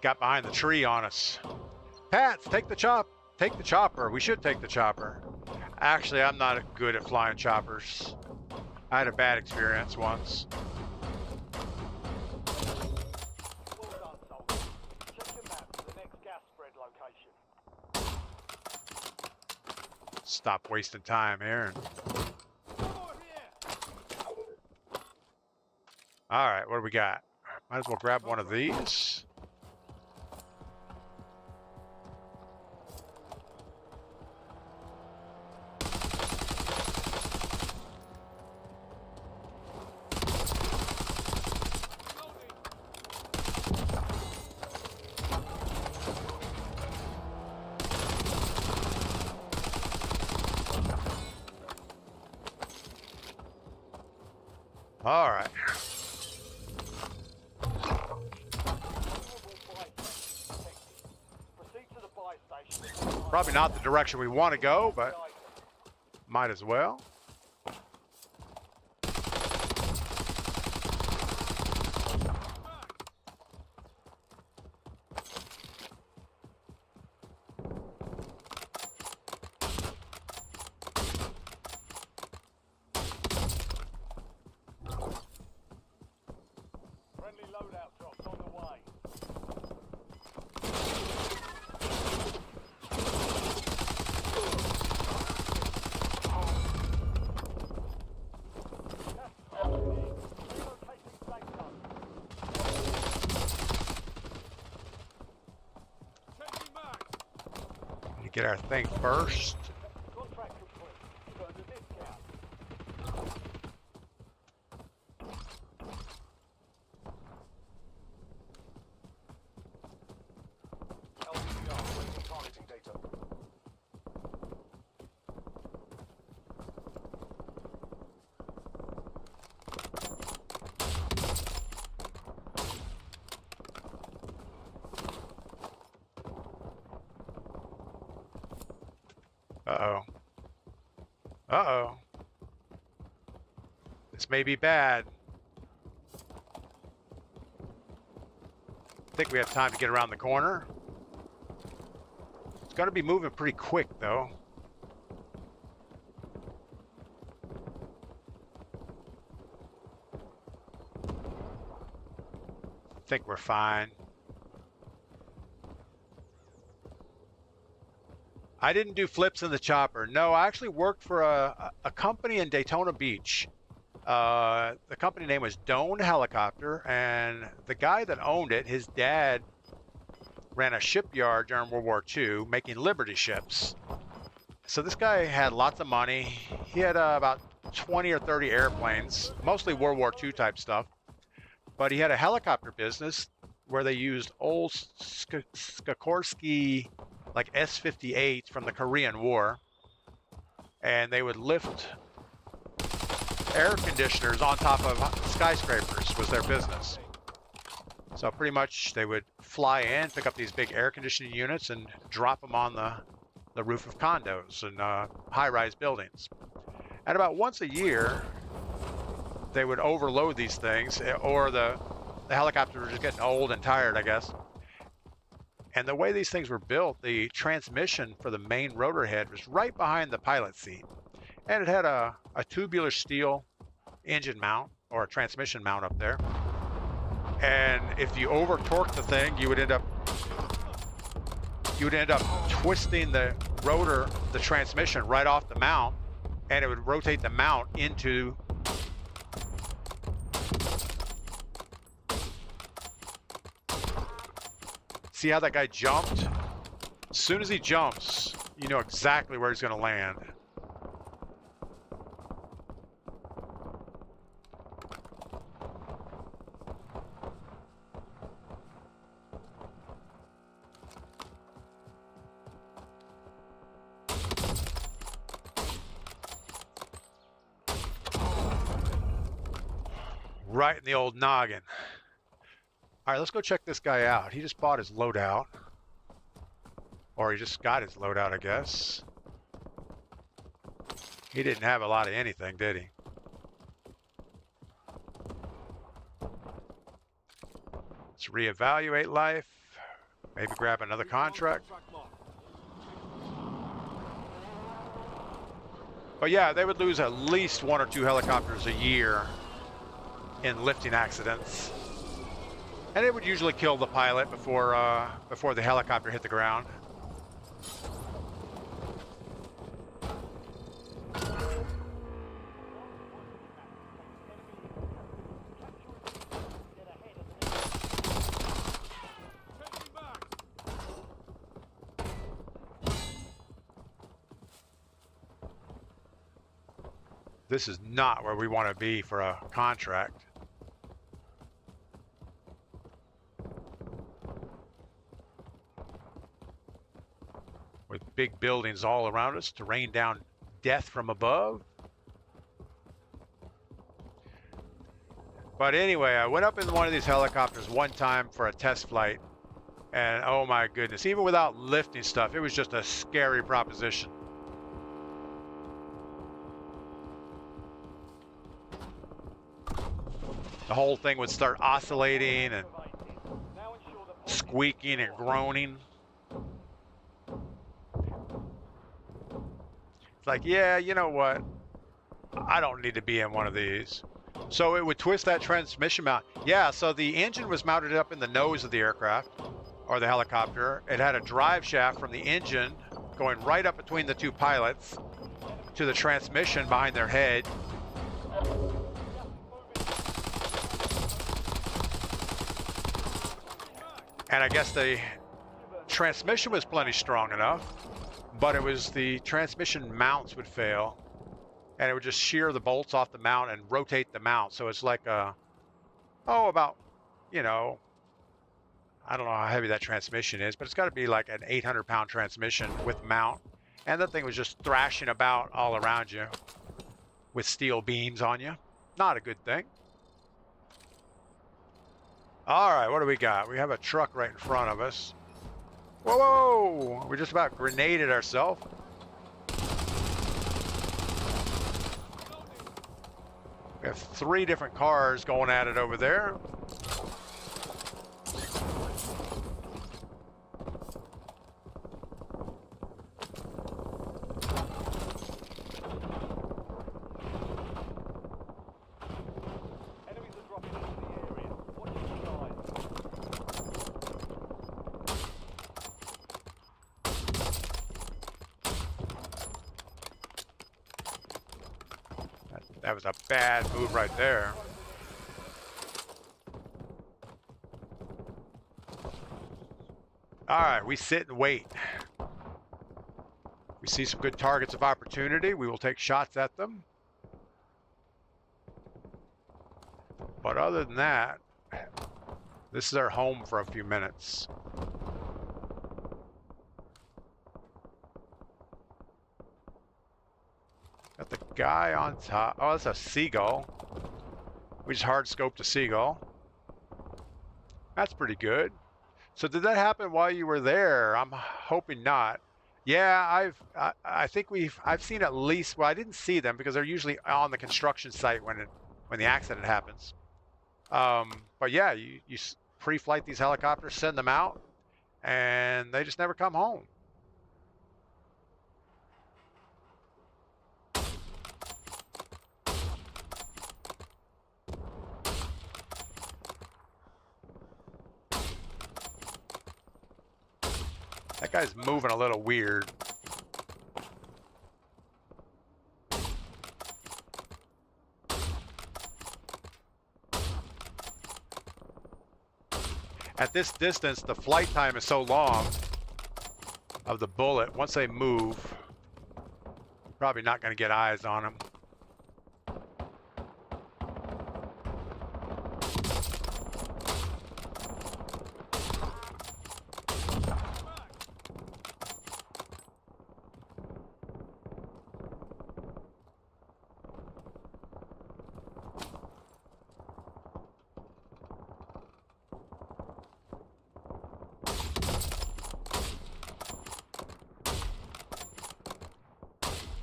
got behind the tree on us. Pats, take the chopper. We should take the chopper. Actually, I'm not good at flying choppers. I had a bad experience once. Well done, soldier. Check your map for the next gas spread location. Stop wasting time here. All right, what do we got? Might as well grab one of these. All right. Probably not the direction we want to go, but might as well. Friendly loadout drops on the way. You get our thing first. Contract complete. Earn a discount. LVR, waiting targeting data. Uh-oh. Uh-oh. This may be bad. I think we have time to get around the corner. It's going to be moving pretty quick, though. I think we're fine. I didn't do flips in the chopper. No, I actually worked for a company in Daytona Beach. The company name was Doane Helicopter, and the guy that owned it, his dad ran a shipyard during World War II, making Liberty ships. So this guy had lots of money. He had about 20 or 30 airplanes, mostly World War II type stuff. But he had a helicopter business where they used old Sikorsky, like S-58 from the Korean War, and they would lift air conditioners on top of skyscrapers was their business. So pretty much they would fly in, pick up these big air conditioning units and drop them on the roof of condos and high-rise buildings. And about once a year, they would overload these things, or the helicopters were just getting old and tired, I guess. And the way these things were built, the transmission for the main rotor head was right behind the pilot seat. And it had a tubular steel engine mount or a transmission mount up there. And if you over torque the thing, you would end up twisting the rotor, the transmission right off the mount, and it would rotate the mount into see how that guy jumped? As soon as he jumps, you know exactly where he's going to land. Right in the old noggin. All right, let's go check this guy out. He just bought his loadout. Or he just got his loadout, I guess. He didn't have a lot of anything, did he? Let's reevaluate life. Maybe grab another contract. But yeah, they would lose at least 1 or 2 helicopters a year in lifting accidents. And it would usually kill the pilot before the helicopter hit the ground. This is not where we want to be for a contract. With big buildings all around us to rain down death from above. But anyway, I went up in one of these helicopters one time for a test flight, and oh my goodness, even without lifting stuff, it was just a scary proposition. The whole thing would start oscillating and squeaking and groaning. It's like, yeah, you know what? I don't need to be in one of these. So it would twist that transmission mount. Yeah, so the engine was mounted up in the nose of the aircraft, or the helicopter. It had a drive shaft from the engine going right up between the two pilots to the transmission behind their head. And I guess the transmission was plenty strong enough, but it was the transmission mounts would fail, and it would just shear the bolts off the mount and rotate the mount. So it's like about, you know, I don't know how heavy that transmission is, but it's got to be like an 800-pound transmission with mount. And that thing was just thrashing about all around you with steel beams on you. Not a good thing. All right, what do we got? We have a truck right in front of us. Whoa, whoa! We just about grenaded ourselves. We have 3 different cars going at it over there. That was a bad move right there. All right, we sit and wait. We see some good targets of opportunity. We will take shots at them. But other than that, this is our home for a few minutes. Got the guy on top. Oh, that's a seagull. We just hard scoped a seagull. That's pretty good. So did that happen while you were there? I'm hoping not. Yeah, I think I've seen at least, well, I didn't see them because they're usually on the construction site when the accident happens. But yeah, you pre-flight these helicopters, send them out, and they just never come home. That guy's moving a little weird. At this distance, the flight time is so long of the bullet. Once they move, probably not going to get eyes on them.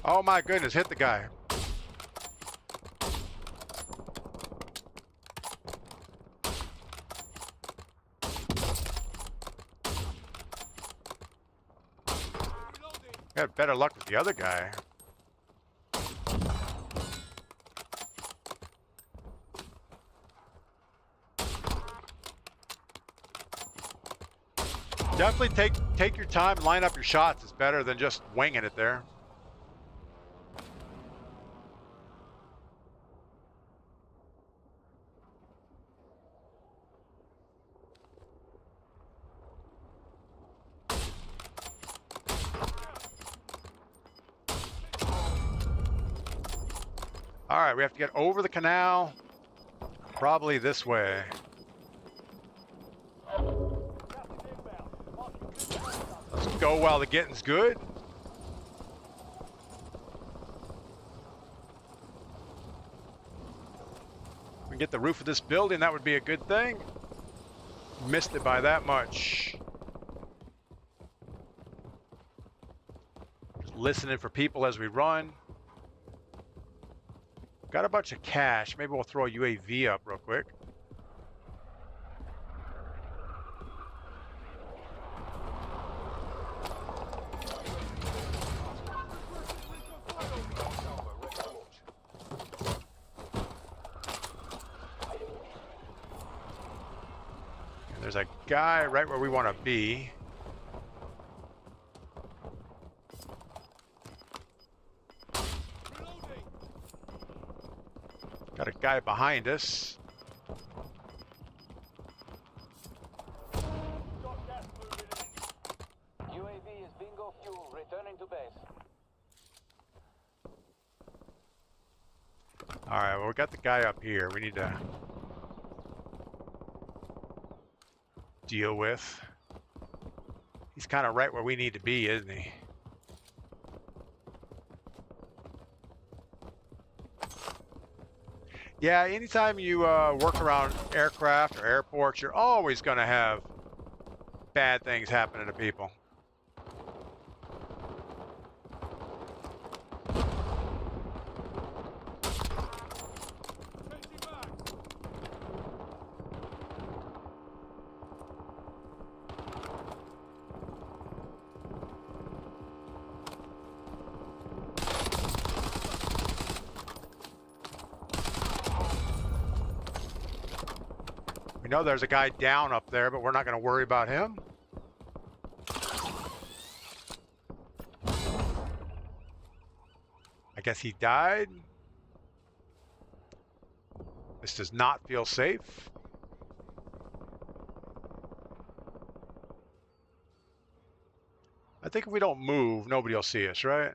Oh my goodness, hit the guy. We had better luck with the other guy. Definitely take your time, line up your shots. It's better than just winging it there. All right, we have to get over the canal, probably this way. Let's go while the getting's good. We can get the roof of this building, that would be a good thing. Missed it by that much. Just listening for people as we run. Got a bunch of cash. Maybe we'll throw a UAV up real quick. And there's a guy right where we want to be. Got a guy behind us. UAV is bingo fuel, returning to base. All right, well, we got the guy up here. We need to deal with. He's kind of right where we need to be, isn't he? Yeah, anytime you work around aircraft or airports, you're always going to have bad things happening to people. We know there's a guy down up there, but we're not going to worry about him. I guess he died. This does not feel safe. I think if we don't move, nobody will see us, right?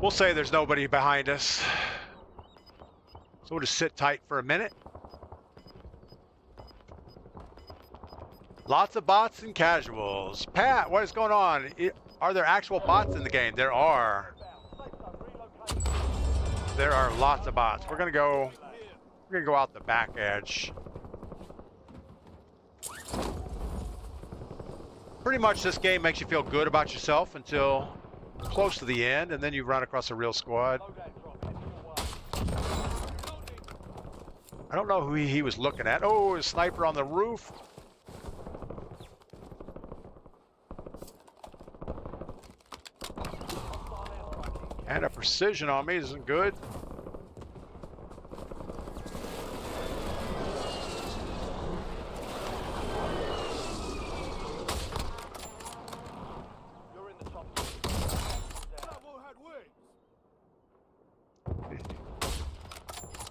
We'll say there's nobody behind us. So we'll just sit tight for a minute. Lots of bots and casuals. Pat, what is going on? Are there actual bots in the game? There are. There are lots of bots. We're gonna go out the back edge. Pretty much this game makes you feel good about yourself until close to the end, and then you run across a real squad. I don't know who he was looking at. Oh, a sniper on the roof. And a precision on me isn't good.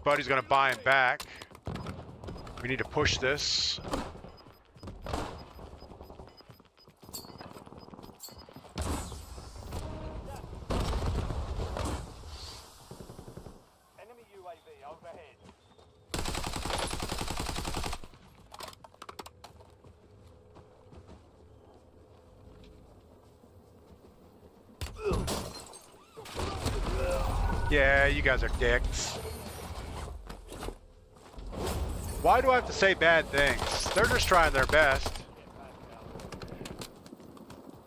Buddy's gonna buy him back. We need to push this. Enemy UAV overhead. Yeah, you guys are dicks. Why do I have to say bad things? They're just trying their best.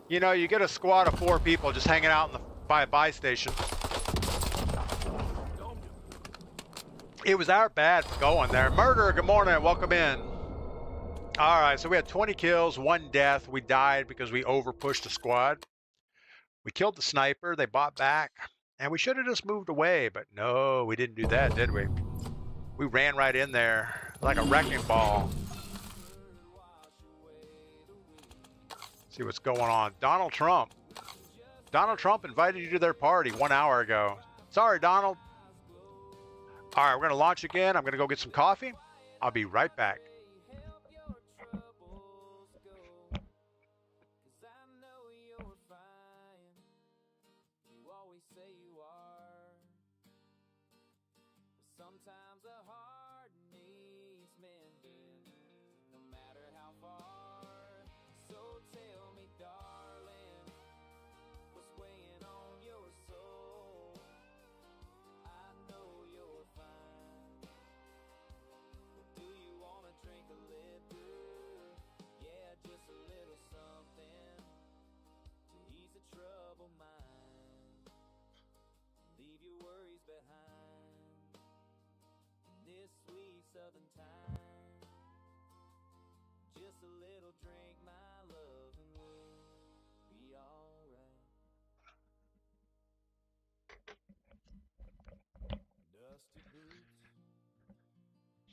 You know, you get a squad of 4 people just hanging out in the buy station. It was our bad for going there. Murder, good morning, welcome in. All right, so we had 20 kills, 1 death. We died because we overpushed the squad. We killed the sniper, they bought back, and we should have just moved away, but no, we didn't do that, did we? We ran right in there like a wrecking ball. See what's going on. Donald Trump. Donald Trump invited you to their party 1 hour ago. Sorry, Donald. All right, we're going to launch again. I'm going to go get some coffee. I'll be right back. Sometimes a heart needs mending, no matter how far. So tell me, darling, what's weighing on your soul? I know you're fine, but do you wanna drink a liquor? Yeah, just a little something to ease the troubled mind. Leave your worries behind. This sweet southern time, just a little drink, my love, and we'll be alright. Dusty boots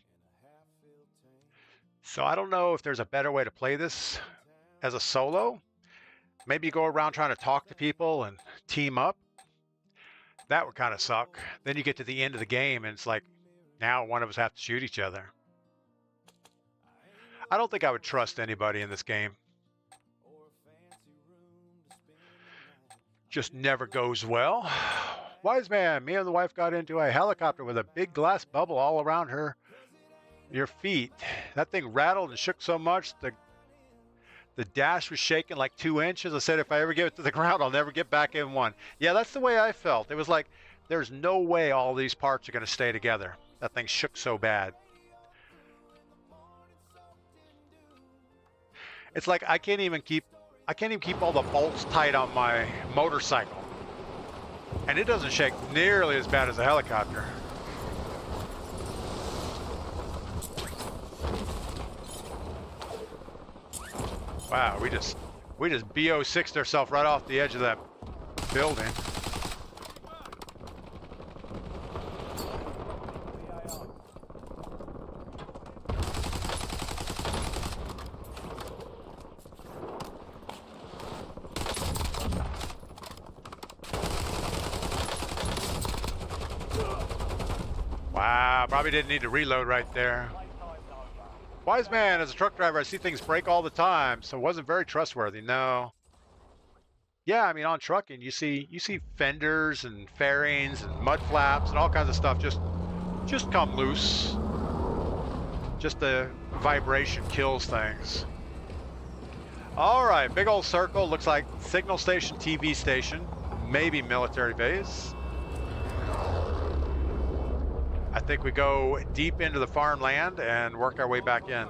and a half-filled tank. So I don't know if there's a better way to play this as a solo. Maybe you go around trying to talk to people and team up. That would kind of suck. Then you get to the end of the game and it's like, now one of us have to shoot each other. I don't think I would trust anybody in this game. Just never goes well. Wise man, me and the wife got into a helicopter with a big glass bubble all around your feet. That thing rattled and shook so much the dash was shaking like 2 inches. I said, if I ever get it to the ground, I'll never get back in one. Yeah, that's the way I felt. It was like, there's no way all these parts are going to stay together. That thing shook so bad. It's like I can't even keep all the bolts tight on my motorcycle. And it doesn't shake nearly as bad as a helicopter. Wow, we just BO6'd ourselves right off the edge of that building. Wow, probably didn't need to reload right there. Wise man, as a truck driver, I see things break all the time, so it wasn't very trustworthy. No. Yeah, I mean, on trucking, you see fenders and fairings and mud flaps and all kinds of stuff just come loose. Just the vibration kills things. All right, big old circle. Looks like signal station, TV station, maybe military base. I think we go deep into the farmland and work our way back in.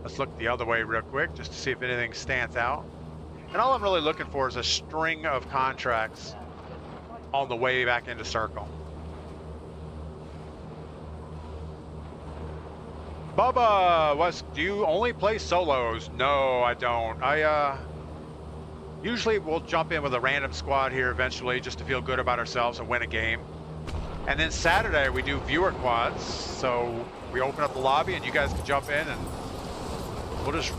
Let's look the other way real quick just to see if anything stands out. And all I'm really looking for is a string of contracts on the way back into circle. Bubba, do you only play solos? No, I don't. Usually we'll jump in with a random squad here eventually just to feel good about ourselves and win a game. And then Saturday we do viewer quads, so we open up the lobby and you guys can jump in and we'll just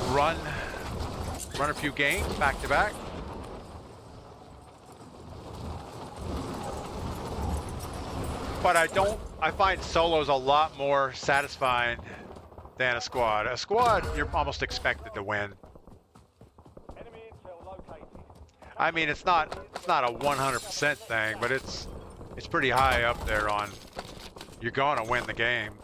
run a few games back to back. But I find solos a lot more satisfying than a squad. A squad, you're almost expected to win. Enemy intel located. I mean, it's not a 100% thing, but it's pretty high up there on you're gonna win the game.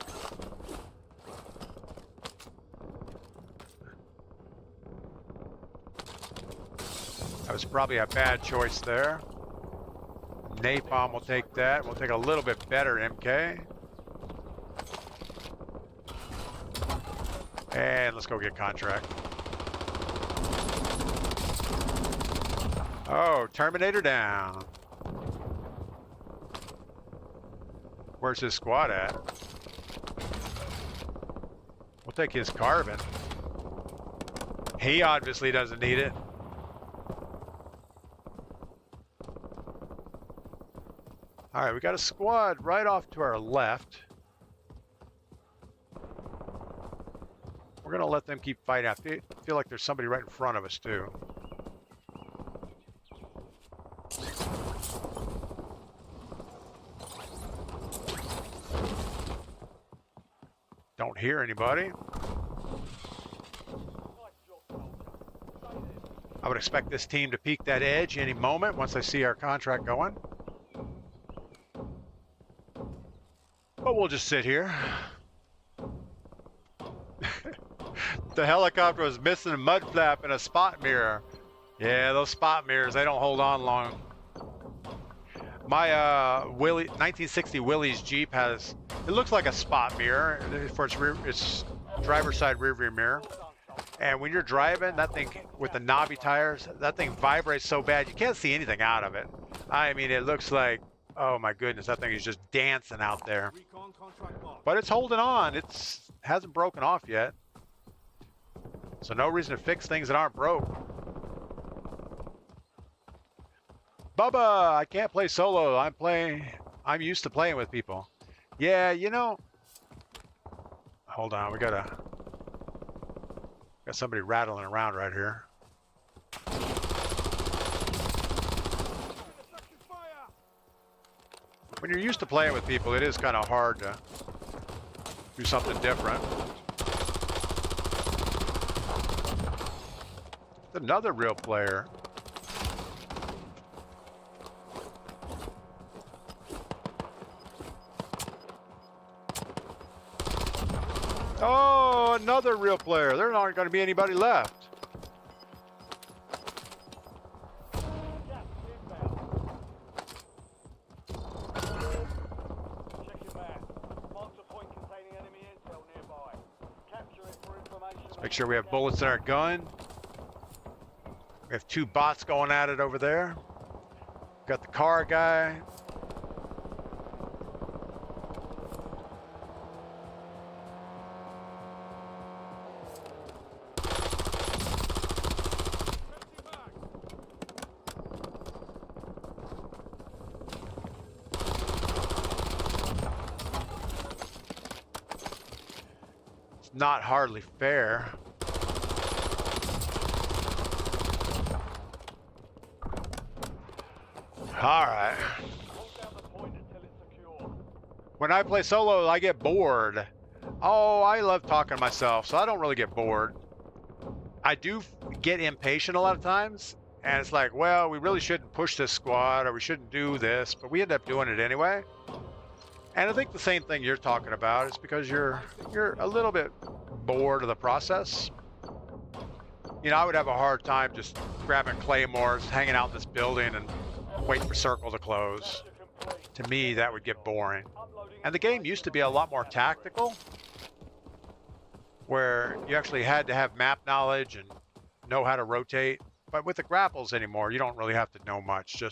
That was probably a bad choice there. Napalm will take that. We'll take a little bit better MK. And let's go get contract. Oh, Terminator down. Where's his squad at? We'll take his carbon. He obviously doesn't need it. All right, we got a squad right off to our left. We're gonna let them keep fighting. I feel like there's somebody right in front of us too. Don't hear anybody. I would expect this team to peek that edge any moment once I see our contract going. But we'll just sit here. The helicopter was missing a mud flap and a spot mirror. Yeah, those spot mirrors, they don't hold on long. My 1960 Willys Jeep has, it looks like a spot mirror for its driver's side rear view mirror. And when you're driving, that thing with the knobby tires, that thing vibrates so bad you can't see anything out of it. I mean, it looks like, oh my goodness, that thing is just dancing out there. But it's holding on. It hasn't broken off yet. So no reason to fix things that aren't broke. Bubba, I can't play solo. I'm used to playing with people. Yeah, you know. Hold on, we got somebody rattling around right here. When you're used to playing with people, it is kind of hard to do something different. Another real player. Oh, another real player. There aren't going to be anybody left. Let's make sure we have bullets in our gun. We have two bots going at it over there. Got the car guy. It's not hardly fair. Alright. When I play solo, I get bored. Oh, I love talking to myself, so I don't really get bored. I do get impatient a lot of times, and it's like, well, we really shouldn't push this squad, or we shouldn't do this, but we end up doing it anyway. And I think the same thing you're talking about is because you're a little bit bored of the process. You know, I would have a hard time just grabbing claymores, hanging out in this building, and waiting for circle to close. To me, that would get boring. And the game used to be a lot more tactical, where you actually had to have map knowledge and know how to rotate. But with the grapples anymore, you don't really have to know much.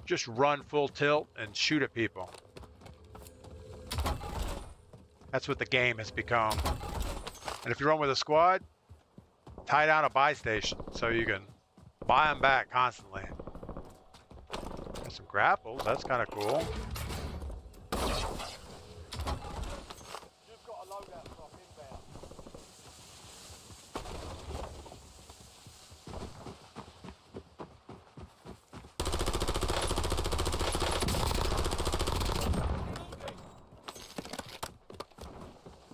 Just run full tilt and shoot at people. That's what the game has become. And if you run with a squad, tie down a buy station so you can buy them back constantly. Got some grapples, that's kind of cool. You've got a loadout drop inbound.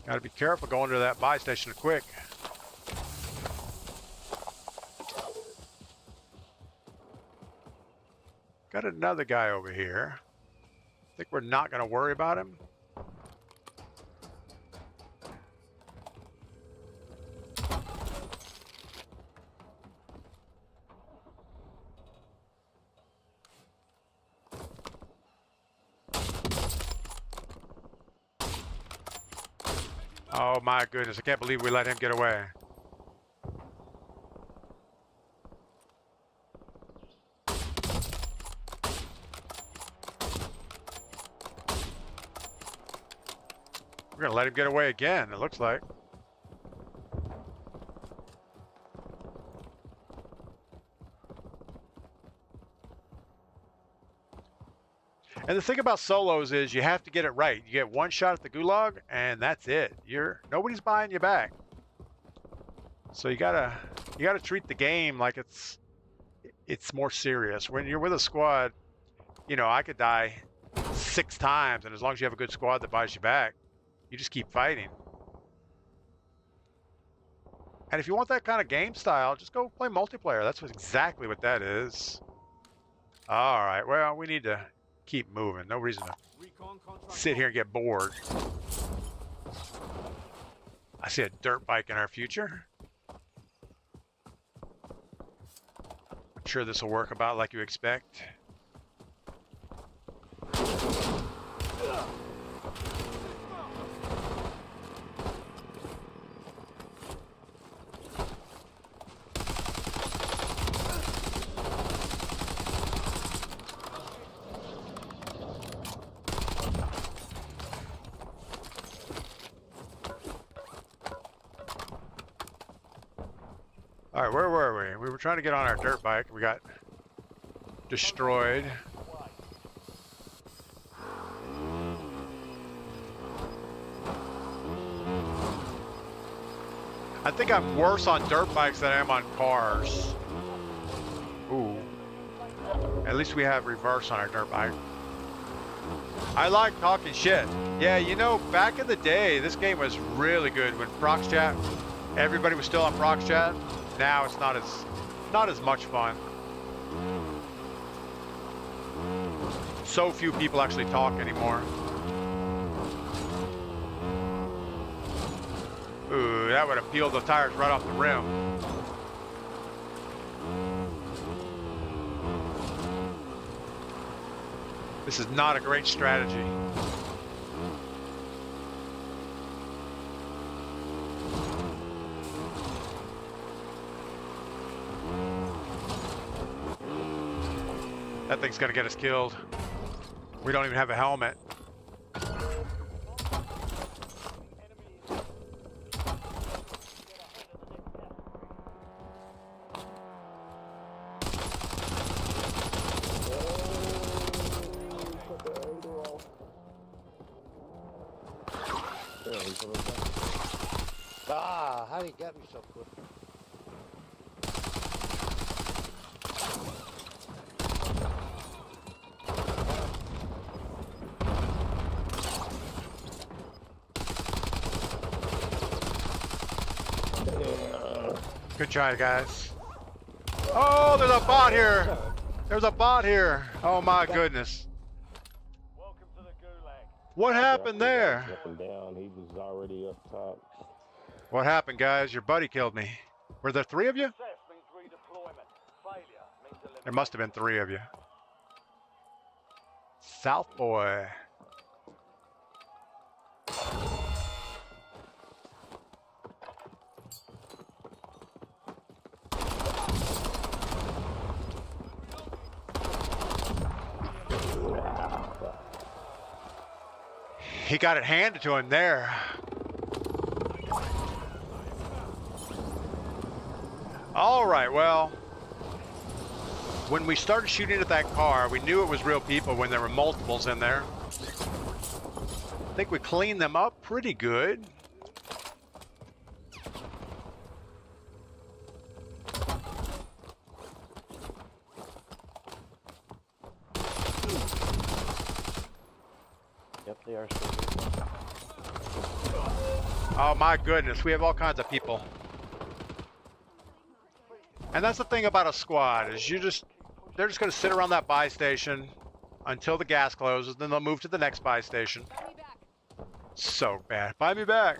Got to be careful going to that buy station quick. Got another guy over here. I think we're not going to worry about him. Oh my goodness, I can't believe we let him get away. We're gonna let him get away again, it looks like. And the thing about solos is you have to get it right. You get one shot at the gulag, and that's it. Nobody's buying you back. So you gotta treat the game like it's more serious. When you're with a squad, you know, I could die 6 times, and as long as you have a good squad that buys you back, you just keep fighting. And if you want that kind of game style, just go play multiplayer. That's exactly what that is. All right, well, we need to keep moving. No reason to sit here and get bored. I see a dirt bike in our future. I'm sure this will work about like you expect. All right, where were we? We were trying to get on our dirt bike. We got destroyed. I think I'm worse on dirt bikes than I am on cars. Ooh. At least we have reverse on our dirt bike. I like talking shit. Yeah, you know, back in the day, this game was really good when Prox Chat, everybody was still on Prox Chat. Now it's not as much fun. So few people actually talk anymore. Ooh, that would have peeled the tires right off the rim. This is not a great strategy. That thing's gonna get us killed. We don't even have a helmet. Ah, how he got me so quick? Good try, guys. Oh, there's a bot here. There's a bot here. Oh my goodness. Welcome to the Gulag. What happened there? Up and down. He was already up top. What happened, guys? Your buddy killed me. Were there 3 of you? Success means redeployment. Failure means elimination. There must have been 3 of you. South Boy. He got it handed to him there. All right, well, when we started shooting at that car, we knew it was real people when there were multiples in there. I think we cleaned them up pretty good. Yep, they are still here. Oh my goodness, we have all kinds of people. And that's the thing about a squad, is they're just gonna sit around that buy station until the gas closes, then they'll move to the next buy station. So bad. Buy me back.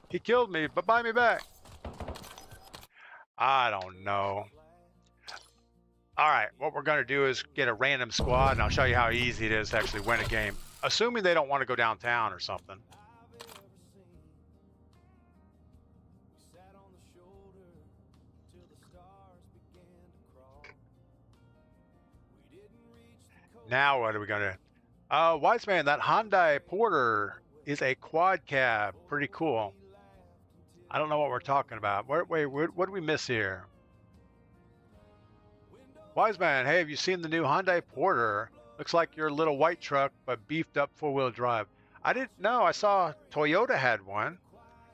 He killed me, but buy me back. I don't know. All right, what we're gonna do is get a random squad, and I'll show you how easy it is to actually win a game. Assuming they don't want to go downtown or something. Now what are we gonna do? Wise man, that Hyundai Porter is a quad cab. Pretty cool. I don't know what we're talking about. Wait, what did we miss here? Wise man, hey, have you seen the new Hyundai Porter? Looks like your little white truck, but beefed up four-wheel drive. I didn't know. I saw Toyota had one,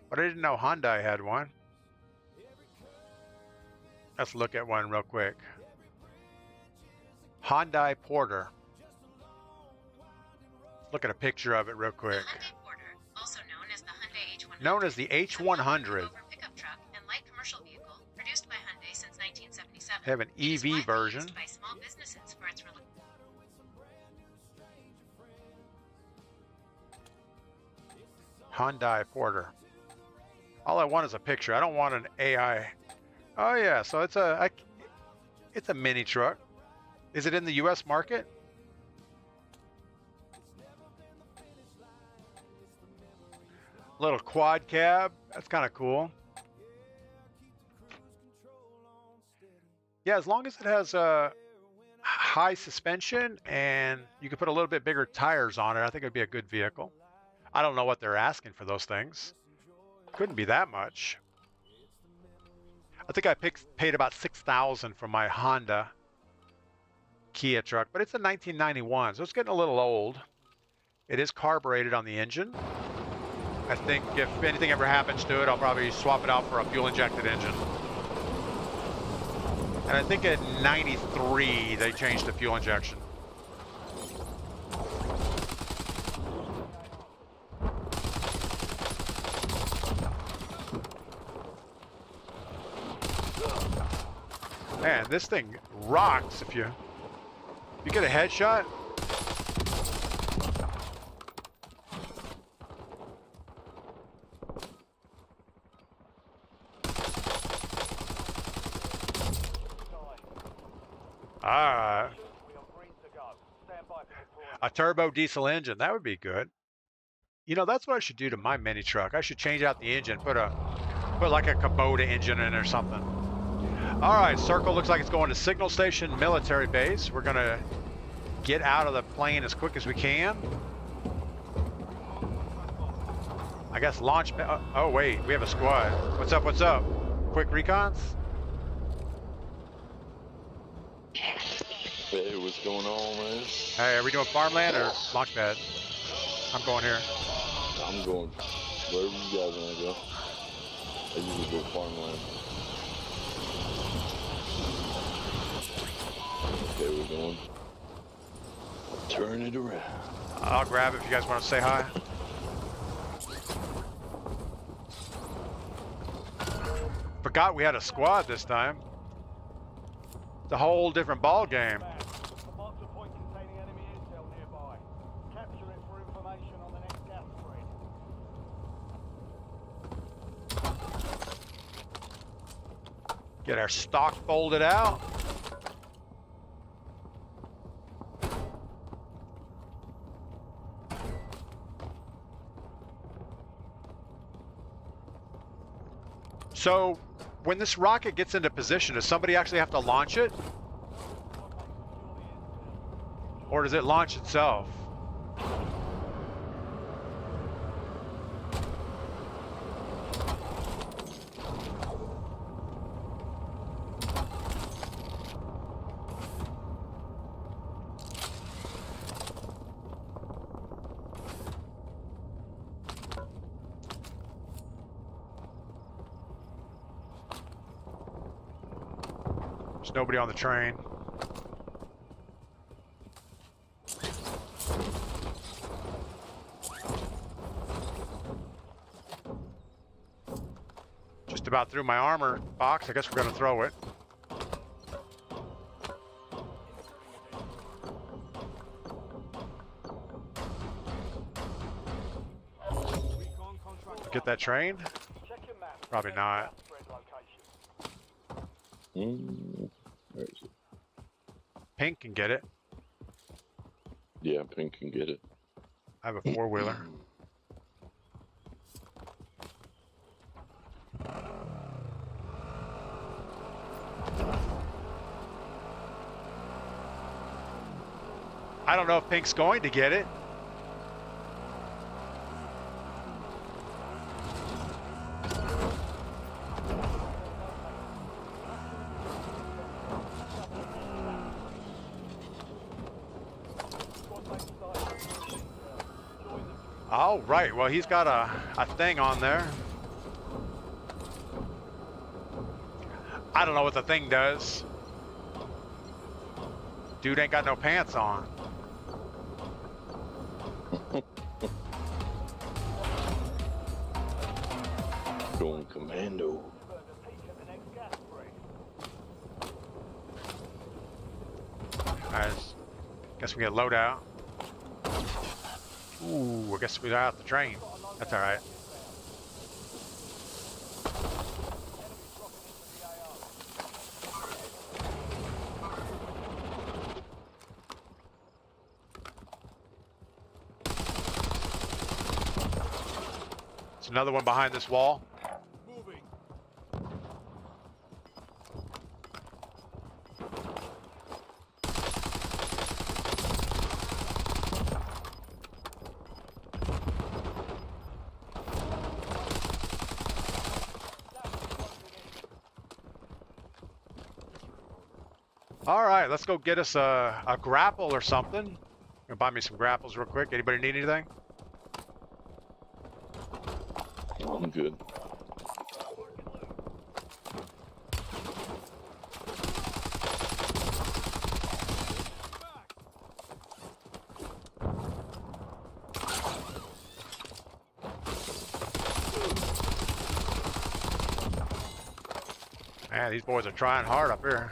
but I didn't know Hyundai had one. Let's look at one real quick. Hyundai Porter. Look at a picture of it real quick. The Hyundai Porter, also known as the Hyundai H100, Known as the H100. is a pickup truck and light commercial vehicle produced by Hyundai since 1977. They have an It is EV widely version. used by small businesses for its Hyundai Porter. All I want is a picture. I don't want an AI. Oh yeah, so it's a mini truck. Is it in the U.S. market? Little quad cab. That's kind of cool. Yeah, as long as it has a high suspension and you can put a little bit bigger tires on it, I think it'd be a good vehicle. I don't know what they're asking for those things. Couldn't be that much. I think I paid about $6,000 for my Honda Kia truck, but it's a 1991, so it's getting a little old. It is carbureted on the engine. I think if anything ever happens to it, I'll probably swap it out for a fuel-injected engine. And I think in '93 they changed the fuel injection. Man, this thing rocks if you get a headshot. Ah, We are green to go. Stand by for deployment. a turbo diesel engine, that would be good. You know, that's what I should do to my mini truck. I should change out the engine, put like a Kubota engine in or something. All right, circle looks like it's going to Signal Station Military Base. We're gonna get out of the plane as quick as we can. I guess launch. Oh wait, we have a squad. What's up? What's up? Quick recons. Hey, what's going on, man? Hey, are we doing farmland or launch pad? I'm going here. I'm going wherever you guys want to go. I usually go farmland. Okay, we're going. Turn it around. I'll grab it if you guys want to say hi. Forgot we had a squad this time. It's a whole different ball game. The marks a point containing enemy intel nearby. Capture it for information on the next gas spread. Get our stock folded out. So, when this rocket gets into position, does somebody actually have to launch it? Or does it launch itself? There's nobody on the train. Just about through my armor box. I guess we're gonna throw it. Get that train? Check your map. Probably not. Gas spread location. Where is it? Pink can get it. Yeah, Pink can get it. I have a four-wheeler. I don't know if Pink's going to get it. Oh, right. Well, he's got a thing on there. I don't know what the thing does. Dude ain't got no pants on. Going commando. Alright, guess we get loadout. Ooh, I guess we got out the train. That's alright. There's another one behind this wall. Moving. All right, let's go get us a grapple or something. Gonna buy me some grapples real quick. Anybody need anything? I'm good. Man, these boys are trying hard up here.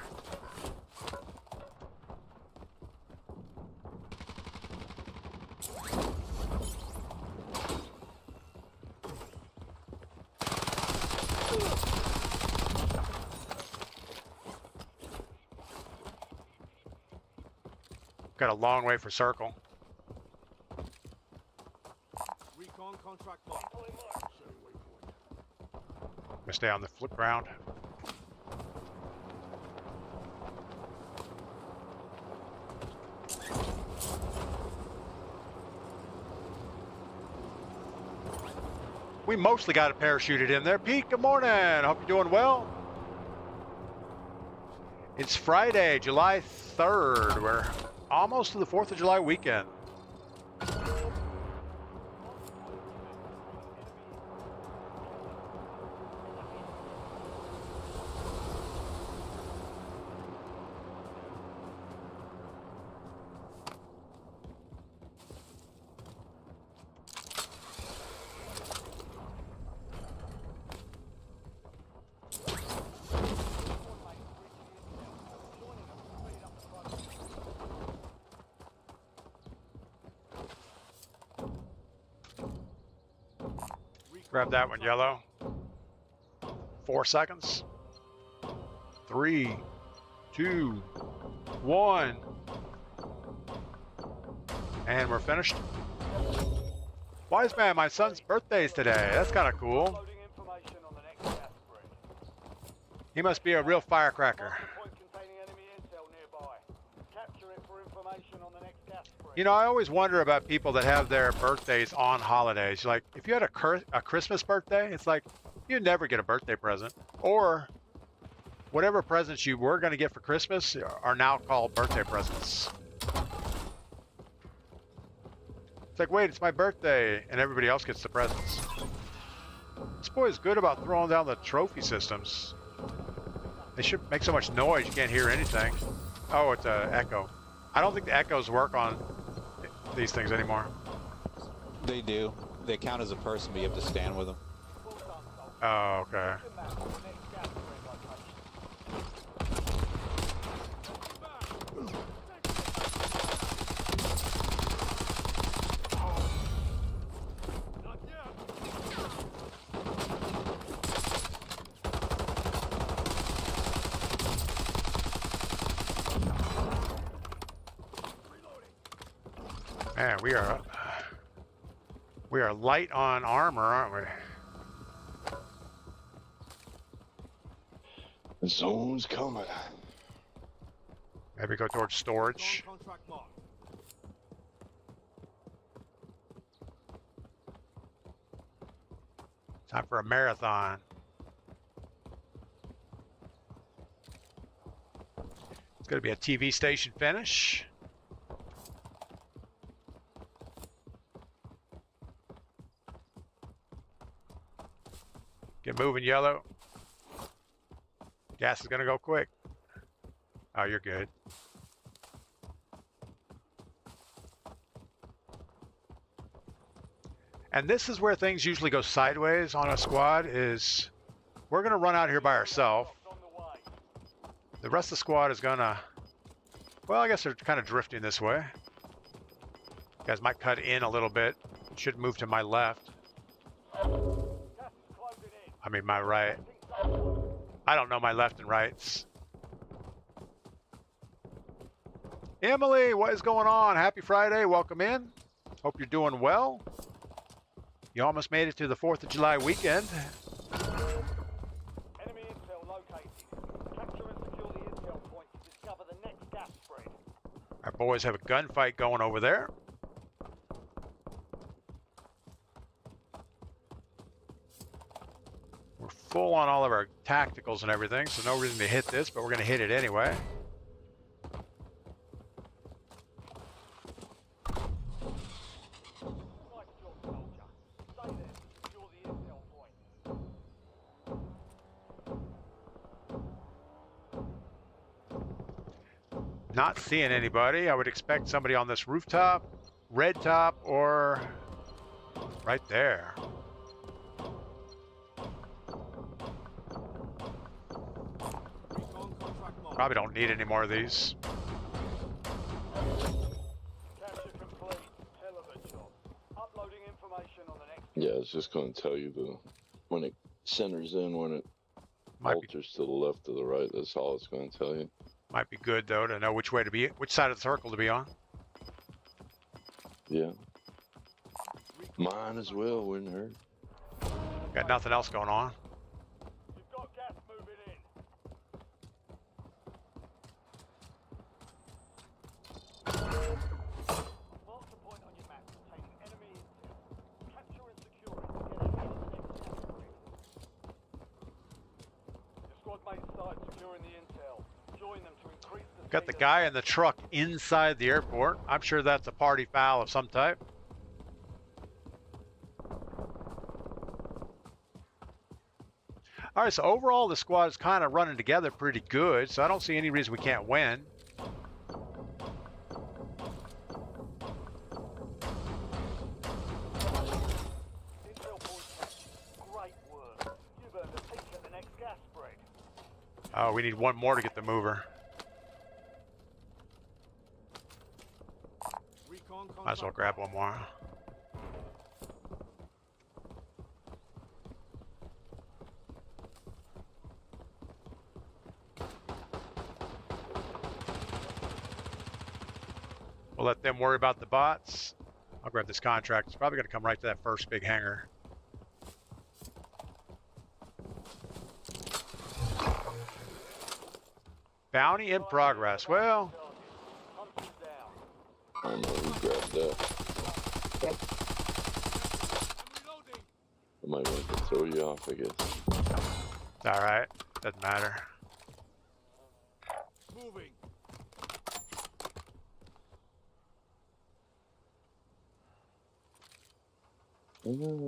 Got a long way for circle. Recon contract locked. Gonna stay on the flip ground. We mostly got it parachuted in there. Pete, good morning. Hope you're doing well. It's Friday, July 3rd. We're almost to the 4th of July weekend. Grab that one, yellow. 4 seconds. 3, 2, 1. And we're finished. Wise man, my son's birthday is today. That's kind of cool. Loading information on the next gas spread. He must be a real firecracker. Point containing enemy intel nearby. Capture it for information on the next gas spread. You know, I always wonder about people that have their birthdays on holidays. Like, if you had a Christmas birthday, it's like you'd never get a birthday present. Or whatever presents you were going to get for Christmas are now called birthday presents. It's like, wait, it's my birthday, and everybody else gets the presents. This boy is good about throwing down the trophy systems. They should make so much noise you can't hear anything. Oh, it's an echo. I don't think the echoes work on these things anymore. They do. They count as a person, but you have to stand with them. Oh, okay. Man, we are light on armor, aren't we? The zone's coming. Maybe go towards storage. Contract locked. Time for a marathon. It's going to be a TV station finish. moving, yellow? Gas is gonna go quick. Oh, you're good. And this is where things usually go sideways on a squad is we're gonna run out here by ourselves. The rest of the squad is gonna, well, I guess they're kind of drifting this way. You guys might cut in a little bit. Should move to my left. I mean my right. I don't know my left and rights. Emily, what is going on? Happy Friday. Welcome in. Hope you're doing well. You almost made it to the 4th of July weekend. Enemy intel located. Capture and secure the intel point to discover the next gas spread. Our boys have a gunfight going over there. We're full on all of our tacticals and everything, so no reason to hit this, but we're going to hit it anyway. Not seeing anybody. I would expect somebody on this rooftop, red top, or right there. Probably don't need any more of these. Capture complete. Hell of a job. Uploading information on the next. Yeah, it's just going to tell you when it centers in, when it alters to the left or the right. That's all it's going to tell you. Might be good though to know which way to be, which side of the circle to be on. Yeah. Mine as well, wouldn't hurt. Got nothing else going on. You've got gas moving in. Mark the point on your map containing enemy intel. Capture and secure it to get ahead of the next gas spread. Your squad mates started securing the intel. Join them to increase the Got the speed of- guy in the truck inside the airport. I'm sure that's a party foul of some type. All right, so overall the squad is kind of running together pretty good, so I don't see any reason we can't win. Intel point captured. Great work. You've earned a peek at the next gas spread. Oh, we need one more to get the mover. Might as well grab one more. We'll let them worry about the bots. I'll grab this contract. It's probably going to come right to that first big hangar. Bounty in progress. Well, Hunters down. I don't know who grabbed that. I might want to throw you off, I guess. it's all right. Doesn't matter. Moving.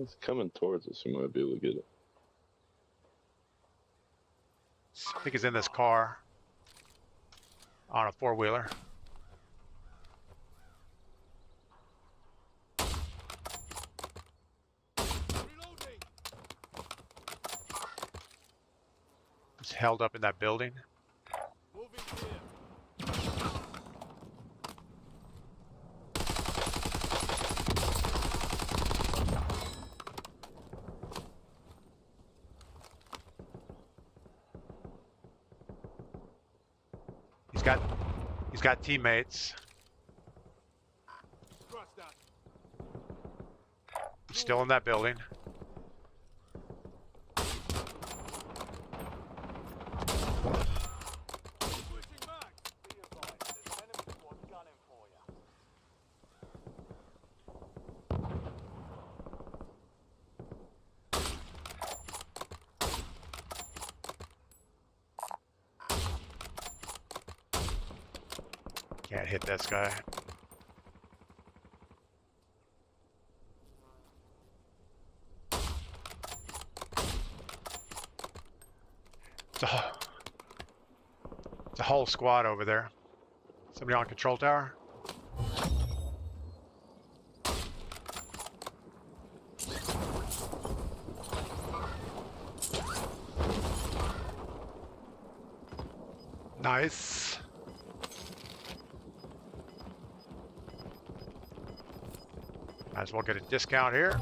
It's coming towards us. We might be able to get it. I think he's in this car. On a four-wheeler. Reloading. He's held up in that building. Moving here. He's got teammates. Cross that. He's still in that building. Switching back. Be advised, there's an enemy squad gunning for you. Can't hit this guy. It's a whole squad over there. Somebody on control tower? Nice. Might as well get a discount here.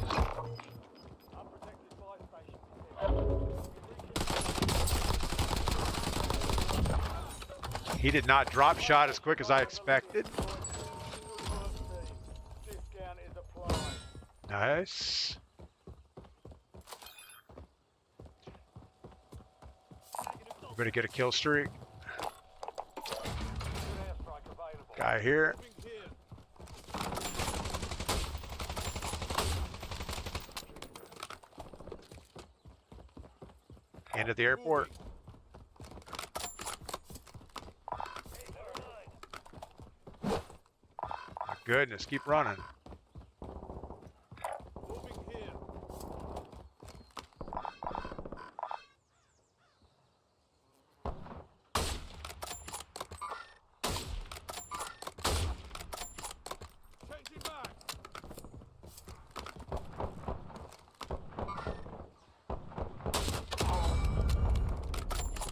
Unprotected buy station. He did not drop shot as quick as I expected. Discount is applied. Nice. We're gonna get a kill streak. Good airstrike available. Guy here. End of the airport. My goodness, keep running.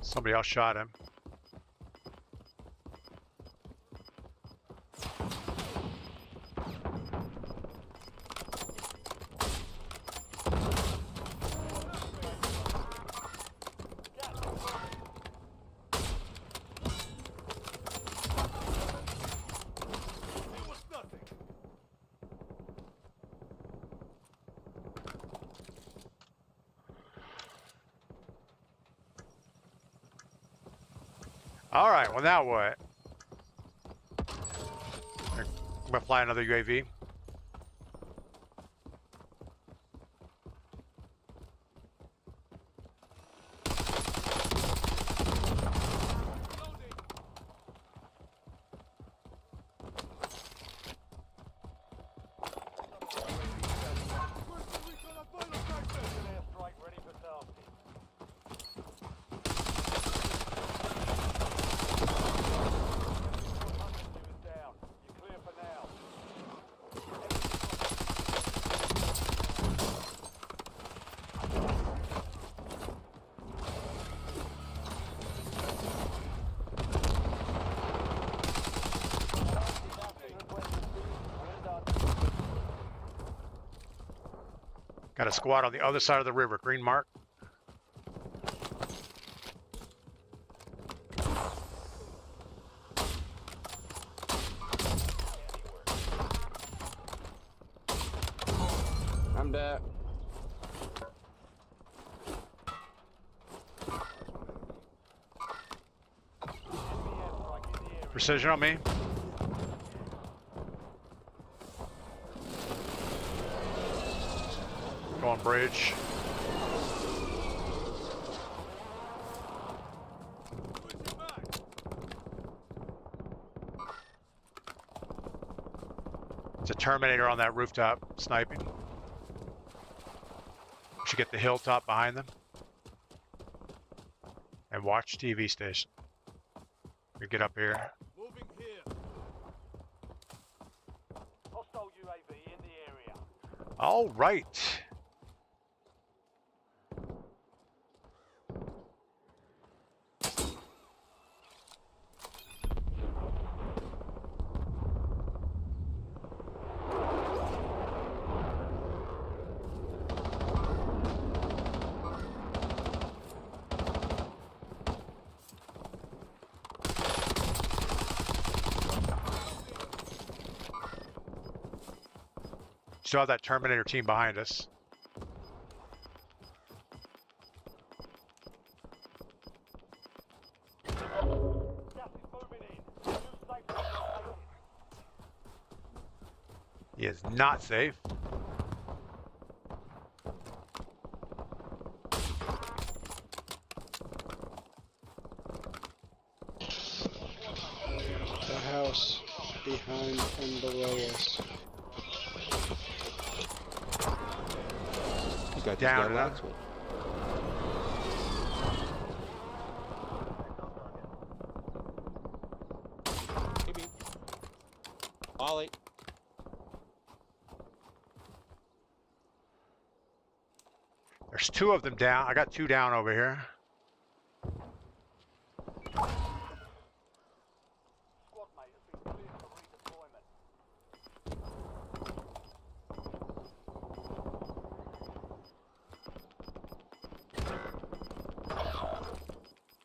Somebody else shot him. All right, well now what? I'm gonna fly another UAV. Airstrike ready for tasking. Down. You're clear for now. Got a squad on the other side of the river, green mark. I'm dead. Precision on me. Go on bridge. It's a Terminator on that rooftop sniping. Should get the hilltop behind them. And watch TV station. We get up here. Hostile UAV in the area. All right. Still have that Terminator team behind us. Gas is moving in. New safe zone located. He is not safe. The house behind and below us. You got Down these and guys? Ollie. There's 2 of them down. I got 2 down over here. Squad mate has been cleared for redeployment.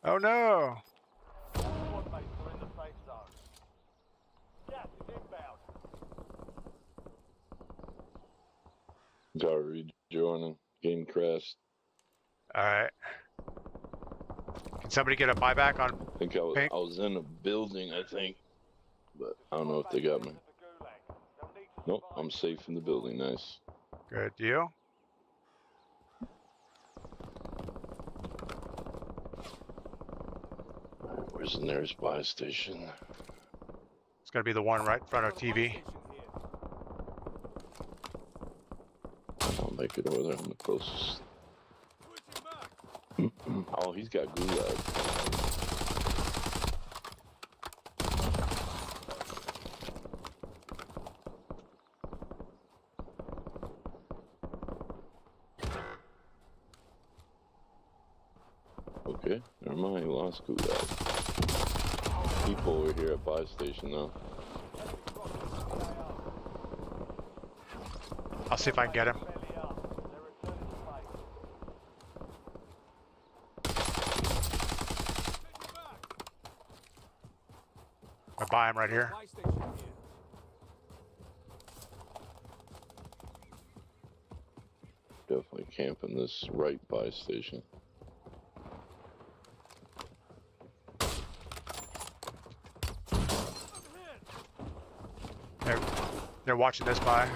Oh no! Squad mates are in the safe zone. Gas is inbound. Got rejoining. Game crashed. Alright. Can somebody get a buyback on I think I Pink? was in a building, I think. But I don't know if they got me. Nope, I'm safe in the building. Nice. Good deal. Where's the nearest buy station? It's gonna be the one right in front of TV. I'll make it over there. I'm the closest. Oh, he's got gulag. Okay, never mind. He lost gulag. People over here at buy station now. I'll see if I can get him. I buy him right here. Definitely camping this right buy station. They're watching this buy.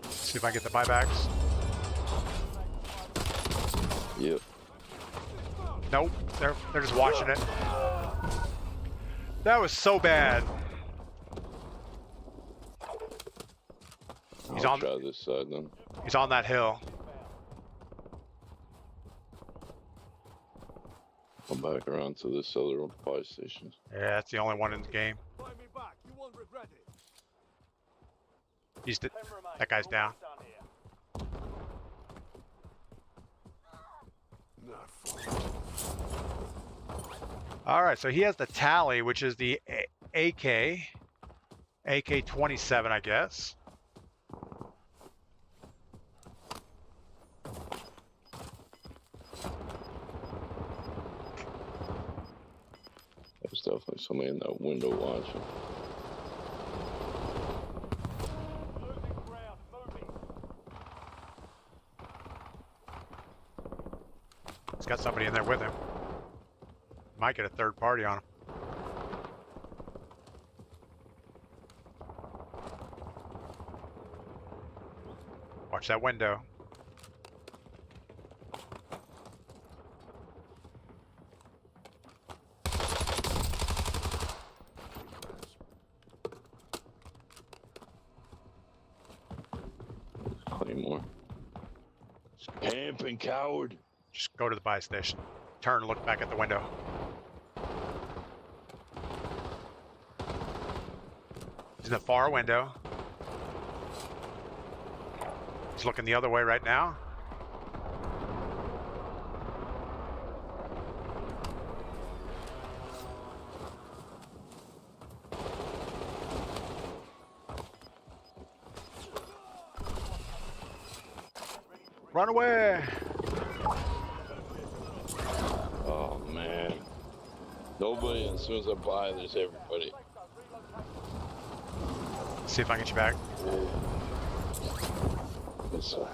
See if I can get the buybacks. Yep. Nope, they're just watching it. That was so bad. I'll try this side then. He's on that hill. Come back around to this other buy station. Yeah, that's the only one in the game. He's that guy's down. All right, so he has the tally, which is the AK-27, I guess. There's definitely somebody in that window watching. He's got somebody in there with him. Might get a third party on him. Watch that window. Claymore. Camping coward. Just go to the buy station. Turn and look back at the window. He's in the far window. He's looking the other way right now. Run away! Oh man. Nobody, as soon as I buy, there's everybody. See if I can get you back. This side.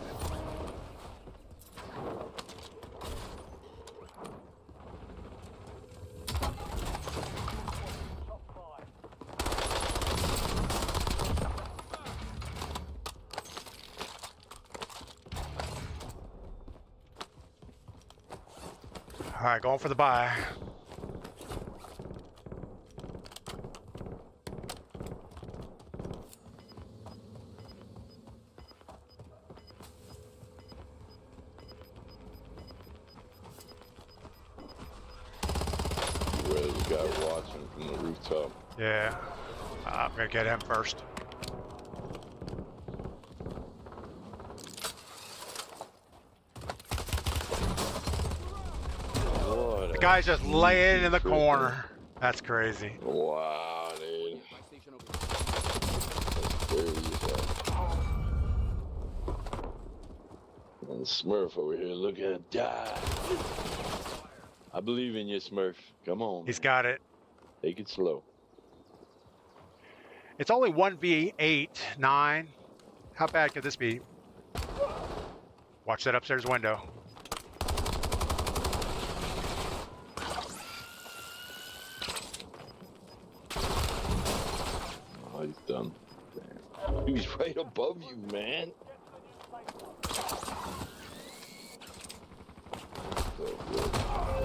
All right, going for the buy. watching from the rooftop. Yeah. I'm gonna get him first. What The a guy's just laying in the freaking- corner. That's crazy. Wow, dude. That's dirty as hell. And Smurf over here looking at die. I believe in you, Smurf. Come on. He's man. got it. Take it slow. It's only 1v8, 9. How bad could this be? Watch that upstairs window. Oh, he's done. Damn. He's right above you, man. So good.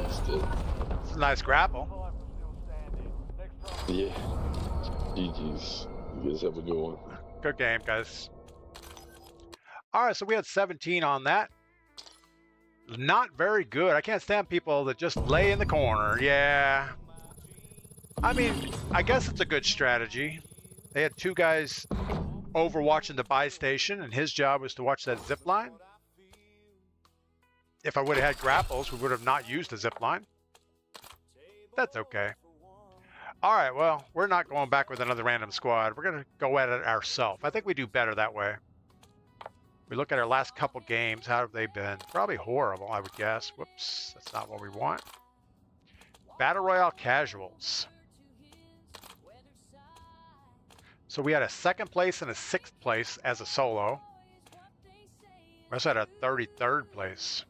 He's still. It's a nice grapple. Five are still standing. Next round. Yeah. GG's. You guys have a good one. Good game, guys. All right, so we had 17 on that. Not very good. I can't stand people that just lay in the corner. Yeah. I mean, I guess it's a good strategy. They had two guys overwatching the buy station, and his job was to watch that zip line. If I would have had grapples, we would have not used the zip line. That's okay. All right, well, we're not going back with another random squad. We're going to go at it ourselves. I think we do better that way. We look at our last couple games. How have they been? Probably horrible, I would guess. Whoops, that's not what we want. Battle Royale Casuals. So we had a 2nd place and a 6th place as a solo. We also had a 33rd place.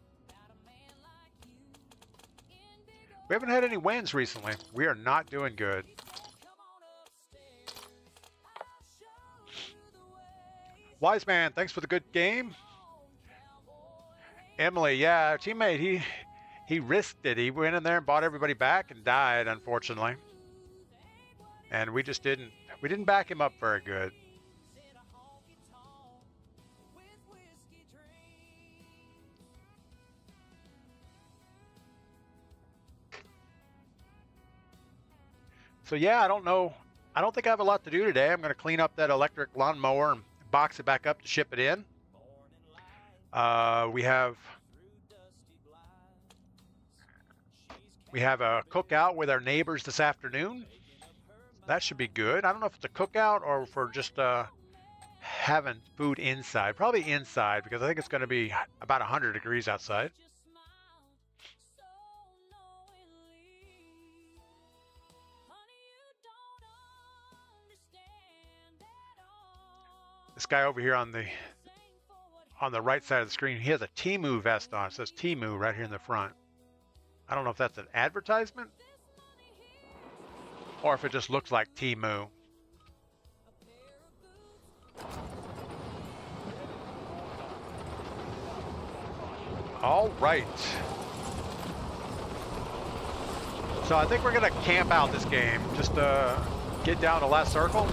We haven't had any wins recently. We are not doing good. Wise Man, thanks for the good game. Emily, yeah, our teammate, he risked it. He went in there and bought everybody back and died, unfortunately. And we just didn't back him up very good. So yeah, I don't know. I don't think I have a lot to do today. I'm going to clean up that electric lawnmower and box it back up to ship it in. We have a cookout with our neighbors this afternoon. That should be good. I don't know if it's a cookout or if we're just having food inside. Probably inside because I think it's going to be about 100 degrees outside. This guy over here on the right side of the screen, he has a Temu vest on. It says Temu right here in the front. I don't know if that's an advertisement or if it just looks like Temu. All right. So I think we're going to camp out this game. Just get down to last circle.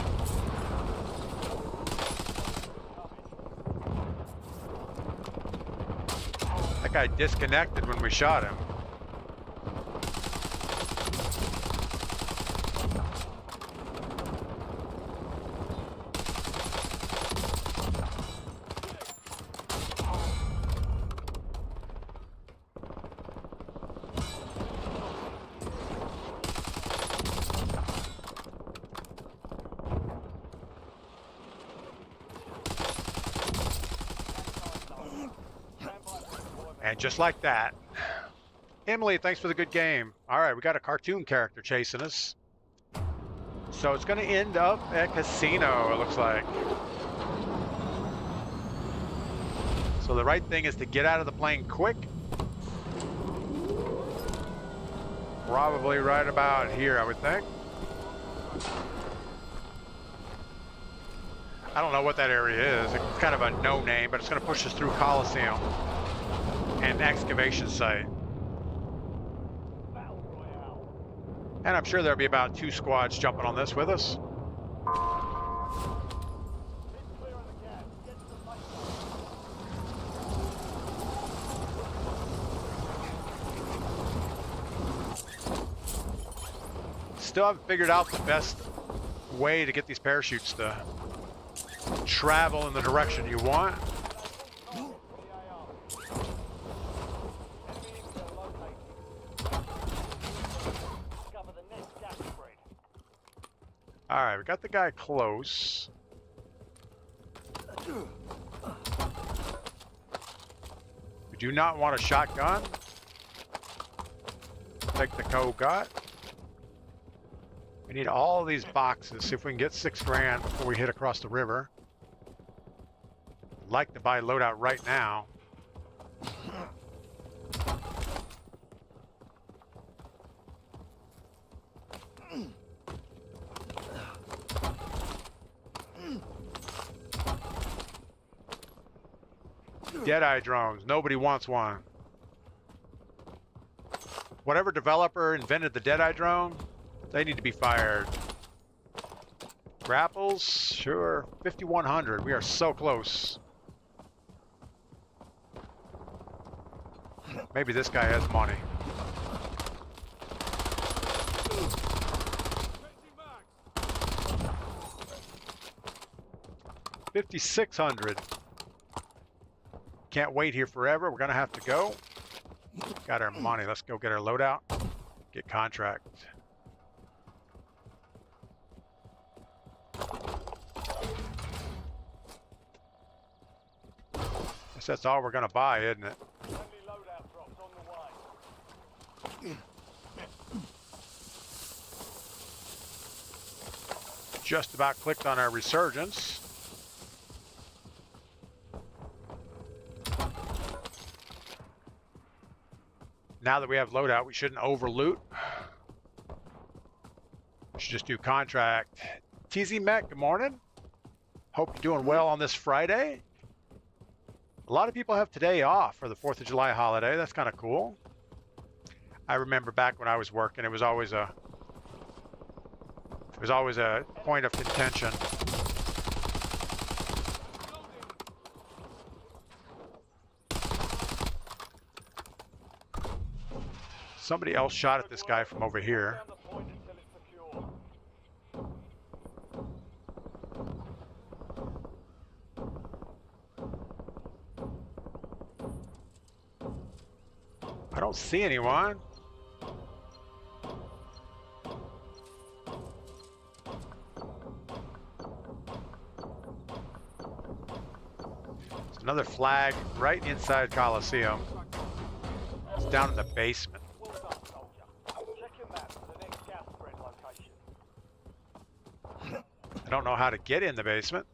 That guy disconnected when we shot him. And just like that. Emily, thanks for the good game. All right, we got a cartoon character chasing us. So it's going to end up at casino, it looks like. So the right thing is to get out of the plane quick. Probably right about here, I would think. I don't know what that area is. It's kind of a no name, but it's going to push us through Coliseum and excavation site. And I'm sure there'll be about 2 squads jumping on this with us. still haven't figured out the best way to get these parachutes to travel in the direction you want. All right, we got the guy close. We do not want a shotgun. Take the code got. We need all these boxes. See if we can get 6 grand before we hit across the river. I'd like to buy loadout right now. Deadeye drones. Nobody wants one. Whatever developer invented the Deadeye drone, they need to be fired. Grapples? Sure. 5,100. We are so close. Maybe this guy has money. $5,600. Can't wait here forever. We're gonna have to go. Got our money. Let's go get our loadout. Get contract. Guess that's all we're gonna buy, isn't it? Just about clicked on our resurgence. Now that we have loadout, we shouldn't over loot. We should just do contract. TZ Mech, good morning. Hope you're doing well on this Friday. A lot of people have today off for the 4th of July holiday. That's kind of cool. I remember back when I was working, it was always a point of contention. Somebody else shot at this guy from over here. I don't see anyone. There's another flag right inside Coliseum. It's down in the basement. I don't know how to get in the basement.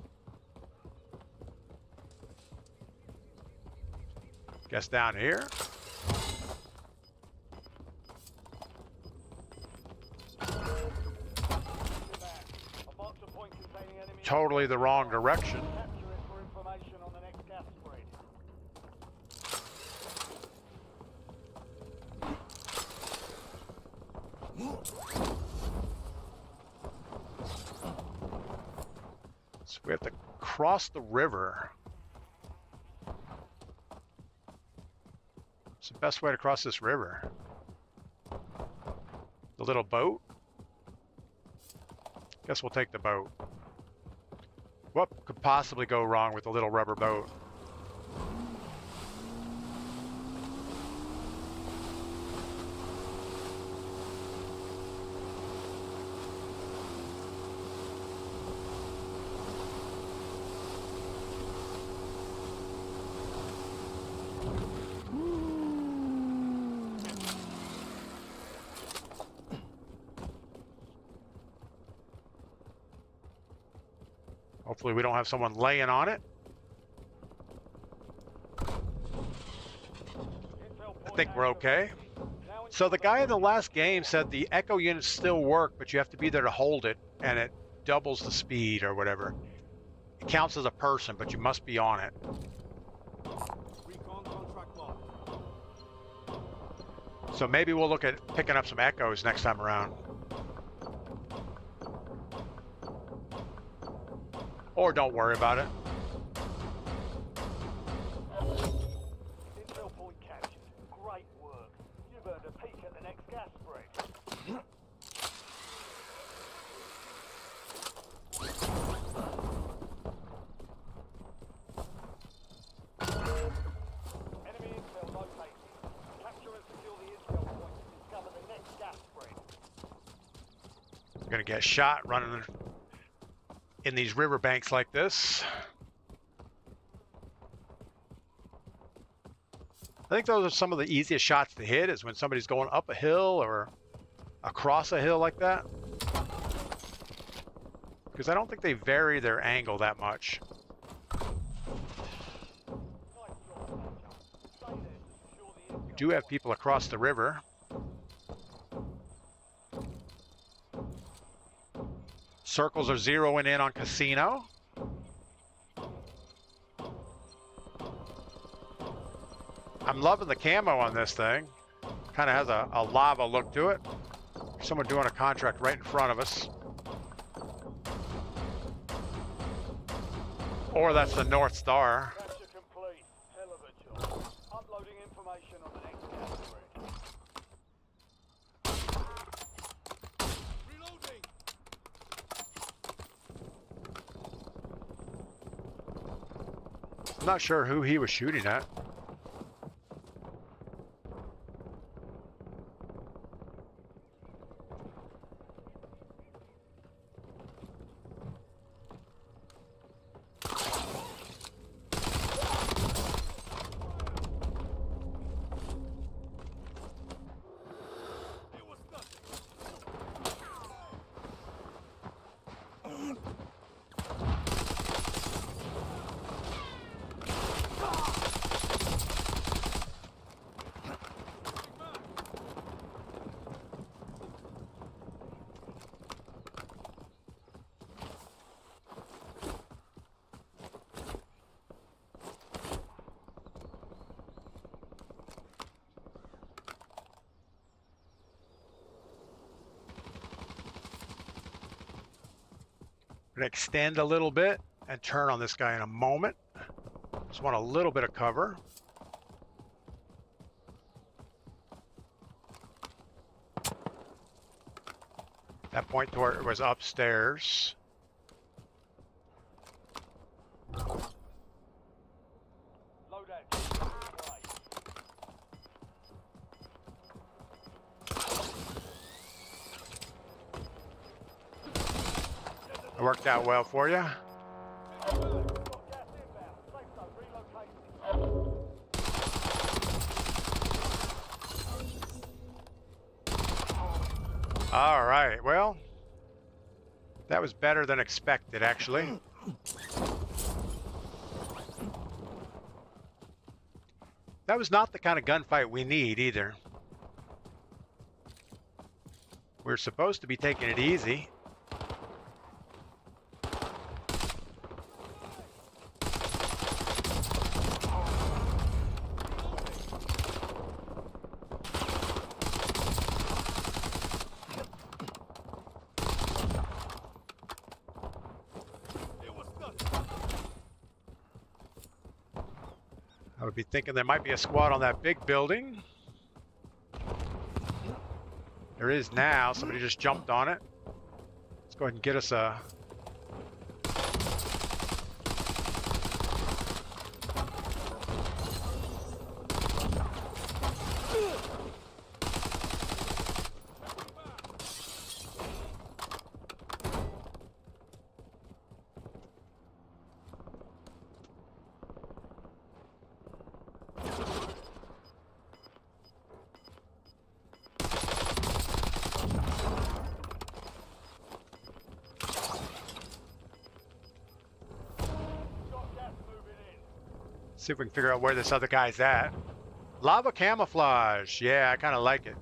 Guess down here. Totally the wrong direction. So we have to cross the river. What's the best way to cross this river? The little boat? Guess we'll take the boat. What could possibly go wrong with a little rubber boat? Hopefully we don't have someone laying on it. I think we're okay. So the guy in the last game said the echo units still work, but you have to be there to hold it, and it doubles the speed or whatever. It counts as a person, but you must be on it. So maybe we'll look at picking up some echoes next time around. Or don't worry about it. Intel point captured. Great work. You've earned a peek at the next gas spread. You're gonna get shot running in these riverbanks like this. I think those are some of the easiest shots to hit, is when somebody's going up a hill or across a hill like that. Because I don't think they vary their angle that much. We do have people across the river. Circles are zeroing in on Casino. I'm loving the camo on this thing. Kind of has a lava look to it. Someone doing a contract right in front of us. Or that's the North Star. Capture complete. Hell of a job. Uploading information on the next category. Reloading. I'm not sure who he was shooting at. Gonna extend a little bit and turn on this guy in a moment. Just want a little bit of cover. That point to where it was upstairs. Loadout. It worked out well for you. All right, well, that was better than expected, actually. That was not the kind of gunfight we need either. We're supposed to be taking it easy. I would be thinking there might be a squad on that big building. There is now. Somebody just jumped on it. Let's go ahead and get us a... See if we can figure out where this other guy's at. Lava camouflage. Yeah, I kind of like it.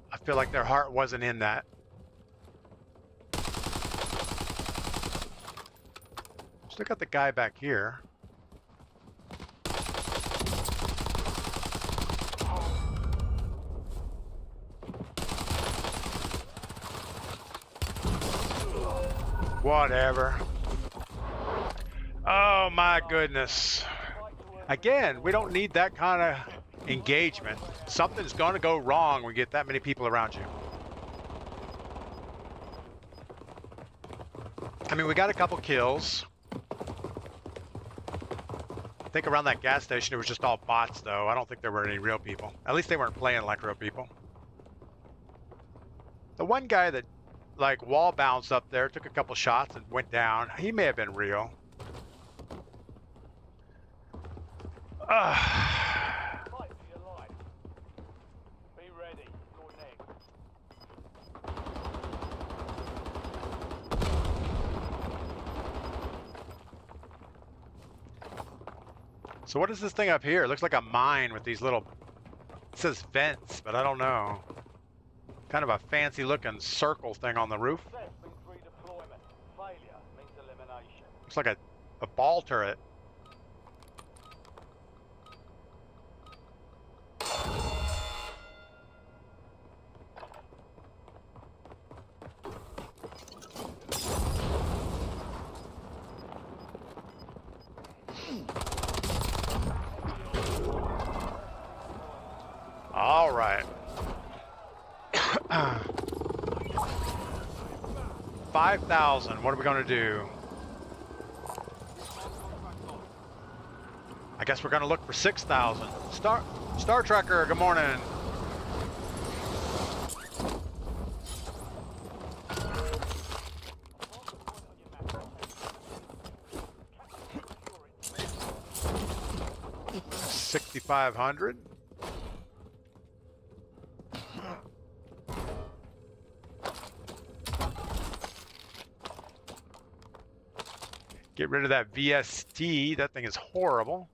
I feel like their heart wasn't in that. Still got the guy back here. Whatever. Oh my goodness. Again, we don't need that kind of engagement. Something's going to go wrong when we get that many people around you. I mean, we got a couple kills. I think around that gas station it was just all bots though. I don't think there were any real people. At least they weren't playing like real people. The one guy that like wall bounced up there, took a couple shots and went down. He may have been real. Fight for your life. Be ready. You're next. So what is this thing up here? It looks like a mine with these little, it says vents, but I don't know. Kind of a fancy looking circle thing on the roof. Success means redeployment. Failure means elimination. Looks like a ball turret. All right. 5,000. What are we going to do? I guess we're going to look for 6,000. Star Trekker, good morning. $6,500. Get rid of that VST. That thing is horrible.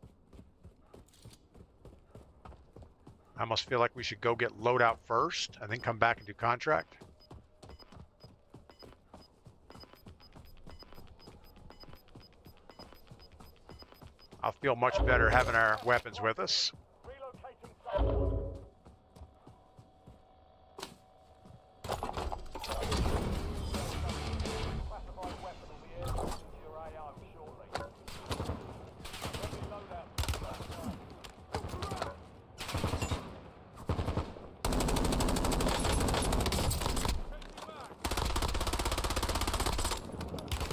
I almost feel like we should go get loadout first and then come back and do contract. I'll feel much better having our weapons with us. Relocating safe. Classified weapon will be airborne into your AO shortly. Friendly loadout.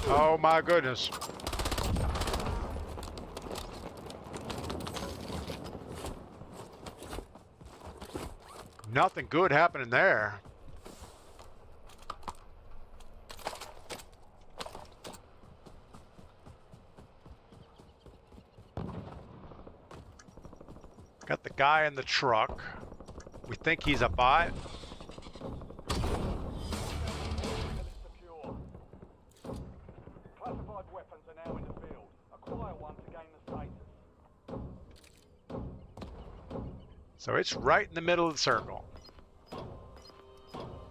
Oh my goodness. Nothing good happening there. Got the guy in the truck. We think he's a bot. Secure. Classified weapons are now in the field. Acquire one to gain the status. So it's right in the middle of the circle.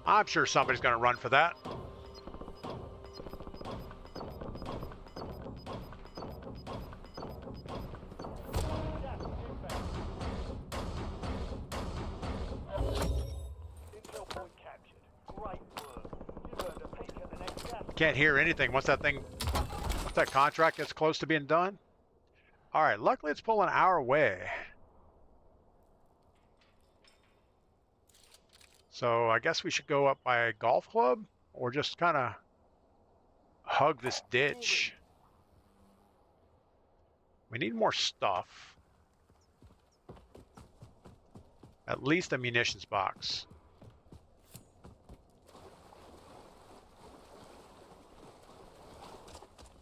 I'm sure somebody's going to run for that. Gas inbound. Intel point captured. Great work. You've earned a peek at the next gas. Can't hear anything once that contract gets close to being done. All right, luckily it's pulling our way. So I guess we should go up by a golf club or just kind of hug this ditch. We need more stuff. At least a munitions box.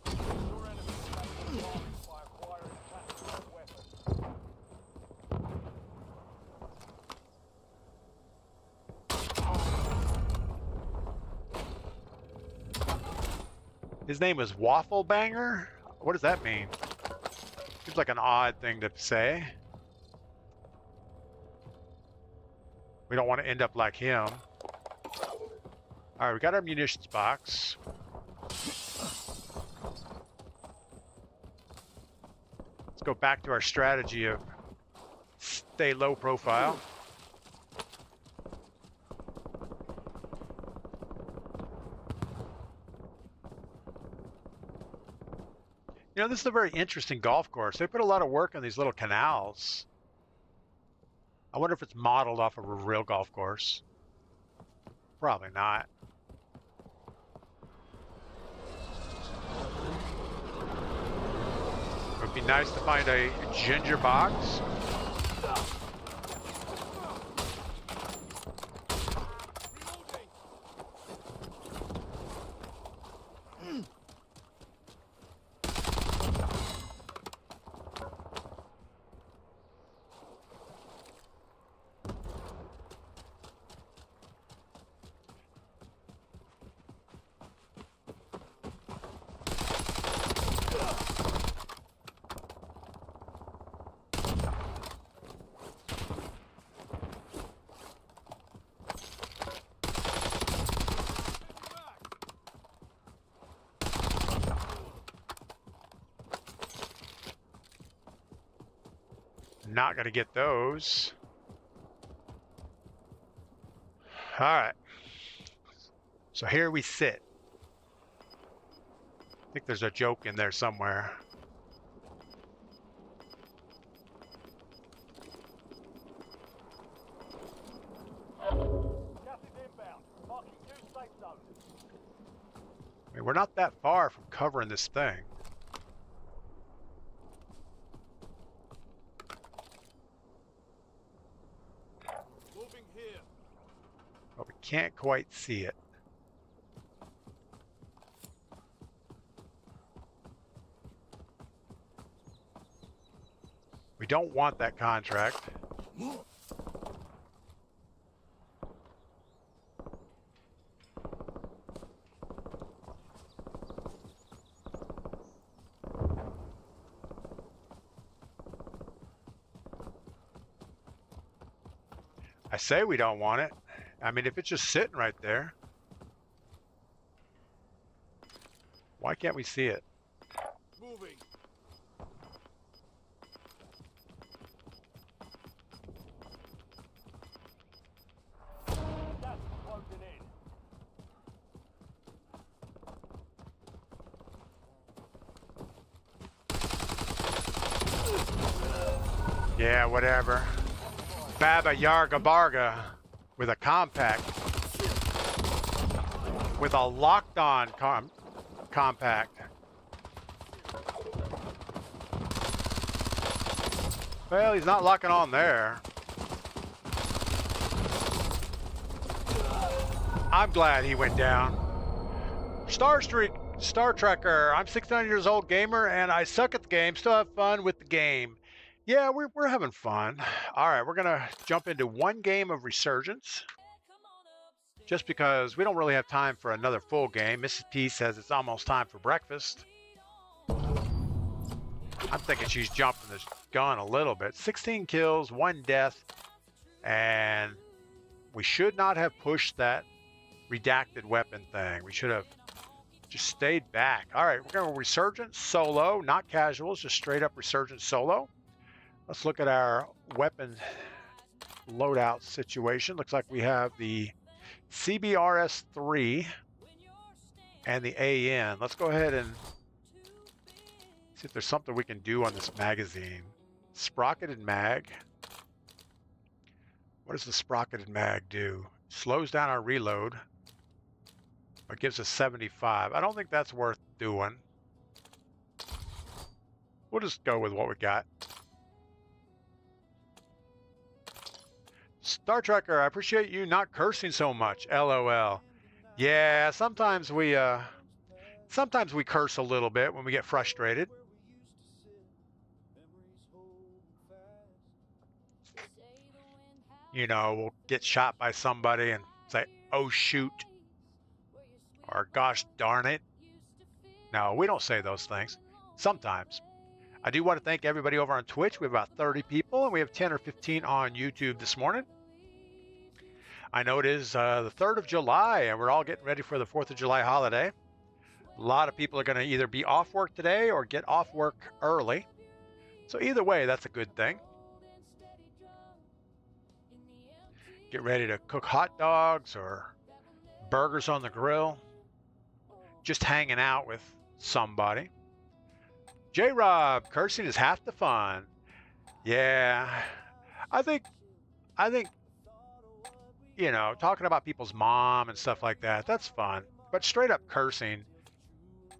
Your enemies can make advantage by acquiring a classified weapon. His name is Waffle Banger? What does that mean? Seems like an odd thing to say. We don't want to end up like him. Alright, we got our munitions box. go back to our strategy of stay low profile. You know, this is a very interesting golf course. They put a lot of work on these little canals. I wonder if it's modeled off of a real golf course. Probably not. It would be nice to find a ginger box. Not going to get those. All right. So here we sit. I think there's a joke in there somewhere. Gas is inbound. Marking 2 safe zones. I mean, we're not that far from covering this thing. But we can't quite see it. We don't want that contract. I say we don't want it. I mean, if it's just sitting right there, why can't we see it? Moving. Gas is closing in. Yeah, whatever. Baba Yarga Barga with a compact. With a locked on compact. Well, he's not locking on there. I'm glad he went down. Star Trekker. I'm 69 years old gamer and I suck at the game. Still have fun with the game. Yeah, we're having fun. All right, we're gonna jump into one game of Resurgence. Just because we don't really have time for another full game. Mrs. P says it's almost time for breakfast. I'm thinking she's jumping the gun a little bit. 16 kills, 1 death, and we should not have pushed that redacted weapon thing. We should have just stayed back. All right, we're going to Resurgence solo, not casuals, just straight up Resurgence solo. Let's look at our weapon loadout situation. Looks like we have the CBRS-3 and the AN. Let's go ahead and see if there's something we can do on this magazine. Sprocketed mag. What does the sprocketed mag do? Slows down our reload, but gives us 75. I don't think that's worth doing. We'll just go with what we got. Star Trekker, I appreciate you not cursing so much. LOL. Yeah, sometimes we curse a little bit when we get frustrated. You know, we'll get shot by somebody and say, "Oh shoot," or "Gosh darn it." No, we don't say those things. Sometimes. I do want to thank everybody over on Twitch. We have about 30 people, and we have 10 or 15 on YouTube this morning. I know it is the 3rd of July, and we're all getting ready for the 4th of July holiday. A lot of people are going to either be off work today or get off work early. So either way, that's a good thing. Get ready to cook hot dogs or burgers on the grill. Just hanging out with somebody. J-Rob, cursing is half the fun. Yeah, I think, you know, talking about people's mom and stuff like that, that's fun. But straight up cursing,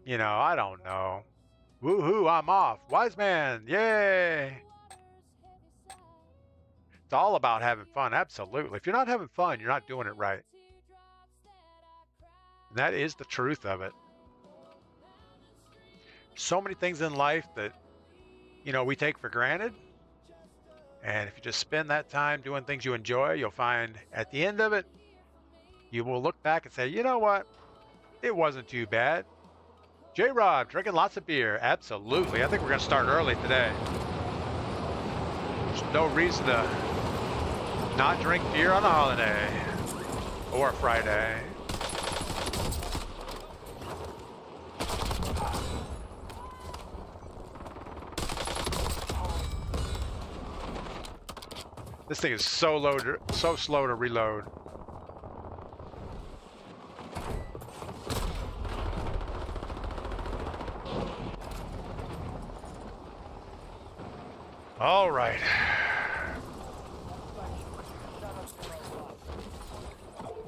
you know, I don't know. Woohoo, I'm off. Wise man, yay. It's all about having fun, absolutely. If you're not having fun, you're not doing it right. And that is the truth of it. So many things in life that, you know, we take for granted. And if you just spend that time doing things you enjoy, you'll find at the end of it, you will look back and say, you know what? It wasn't too bad. J-Rob, drinking lots of beer. Absolutely. I think we're going to start early today. There's no reason to not drink beer on a holiday or a Friday. This thing is so slow to reload. All right.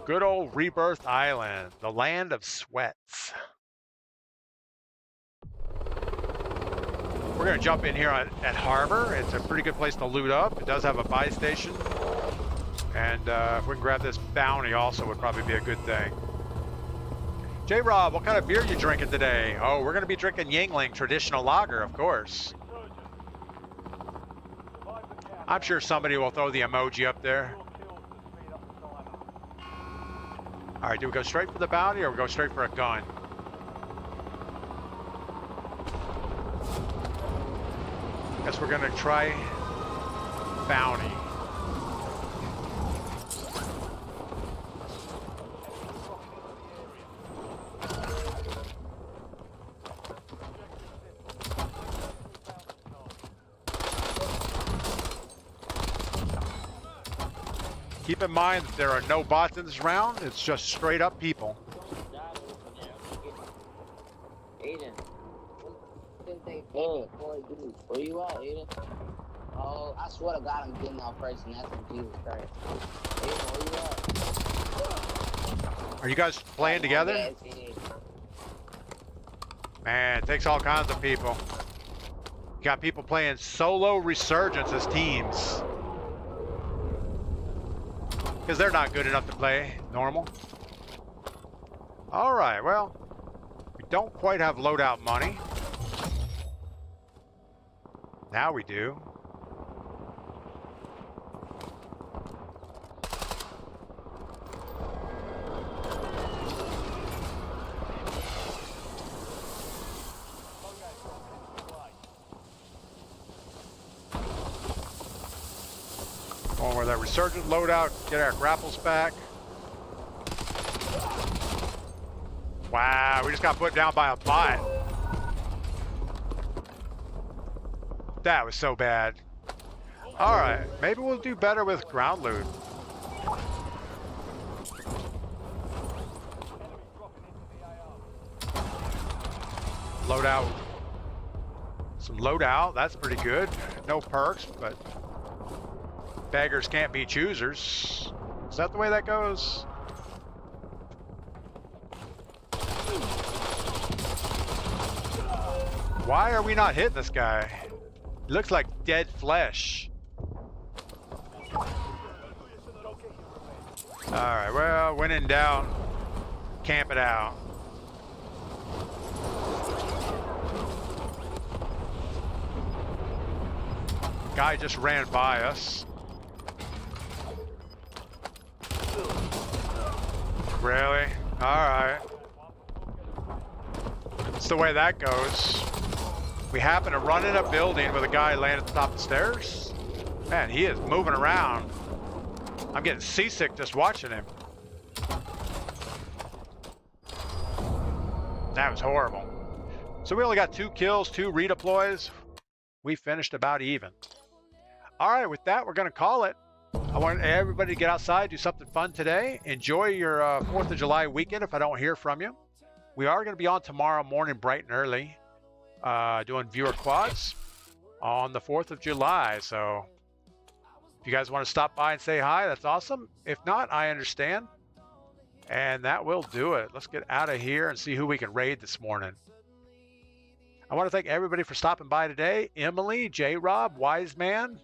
Good old Rebirth Island, the land of sweats. We're going to jump in here at Harbor. It's a pretty good place to loot up. It does have a buy station. And if we can grab this bounty also would probably be a good thing. J-Rob, what kind of beer are you drinking today? Oh, we're going to be drinking Yingling Traditional Lager, of course. I'm sure somebody will throw the emoji up there. All right, do we go straight for the bounty or we go straight for a gun? Guess we're gonna try bounty. Keep in mind that there are no bots in this round. It's just straight up people. Aiden. Hey, where you at, Aiden? Oh, I swear to God, I'm getting out first, and that's when Jesus Christ. Aiden, where you at? Are you guys playing together? Man, it takes all kinds of people. You got people playing solo Resurgence as teams. Because they're not good enough to play normal. All right, well, we don't quite have loadout money. Now we do. Going with that Resurgent loadout, get our grapples back. Wow, we just got put down by a bot. That was so bad. All right, maybe we'll do better with ground loot. Loadout. Some loadout, that's pretty good. No perks, but beggars can't be choosers. Is that the way that goes? Why are we not hitting this guy? He looks like dead flesh. Alright, well, when in doubt, camp it out. Guy just ran by us. Really? Alright. That's the way that goes. We happen to run in a building with a guy laying at the top of the stairs. Man, he is moving around. I'm getting seasick just watching him. That was horrible. So we only got 2 kills, 2 redeploys. we finished about even. All right, with that, we're going to call it. I want everybody to get outside, do something fun today. Enjoy your 4th of July weekend if I don't hear from you. We are going to be on tomorrow morning bright and early doing viewer quads on the 4th of July. So if you guys want to stop by and say hi, that's awesome. If not, I understand. And that will do it. Let's get out of here and see who we can raid this morning. I want to thank everybody for stopping by today. Emily, J-Rob, Wiseman,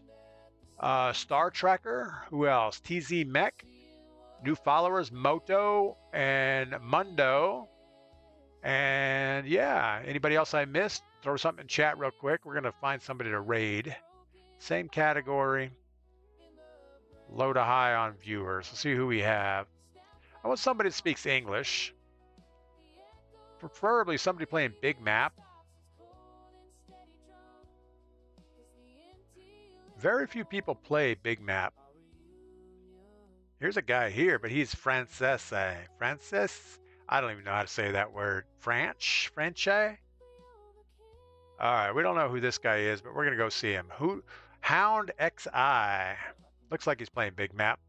Star Tracker, who else? TZ Mech, new followers, Moto and Mundo. And yeah, anybody else I missed? Throw something in chat real quick. We're going to find somebody to raid. Same category. Low to high on viewers. Let's see who we have. I want somebody that speaks English. Preferably somebody playing big map. Very few people play big map. Here's a guy here, but he's Frances. Francis? I don't even know how to say that word. French? All right, we don't know who this guy is, but we're going to go see him. Hound XI. Looks like he's playing big map.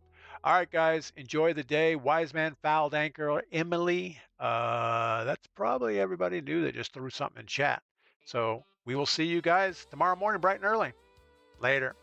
All right, guys, enjoy the day. Wiseman, Fouled Anchor, Emily. That's probably everybody new that just threw something in chat. So we will see you guys tomorrow morning bright and early. Later.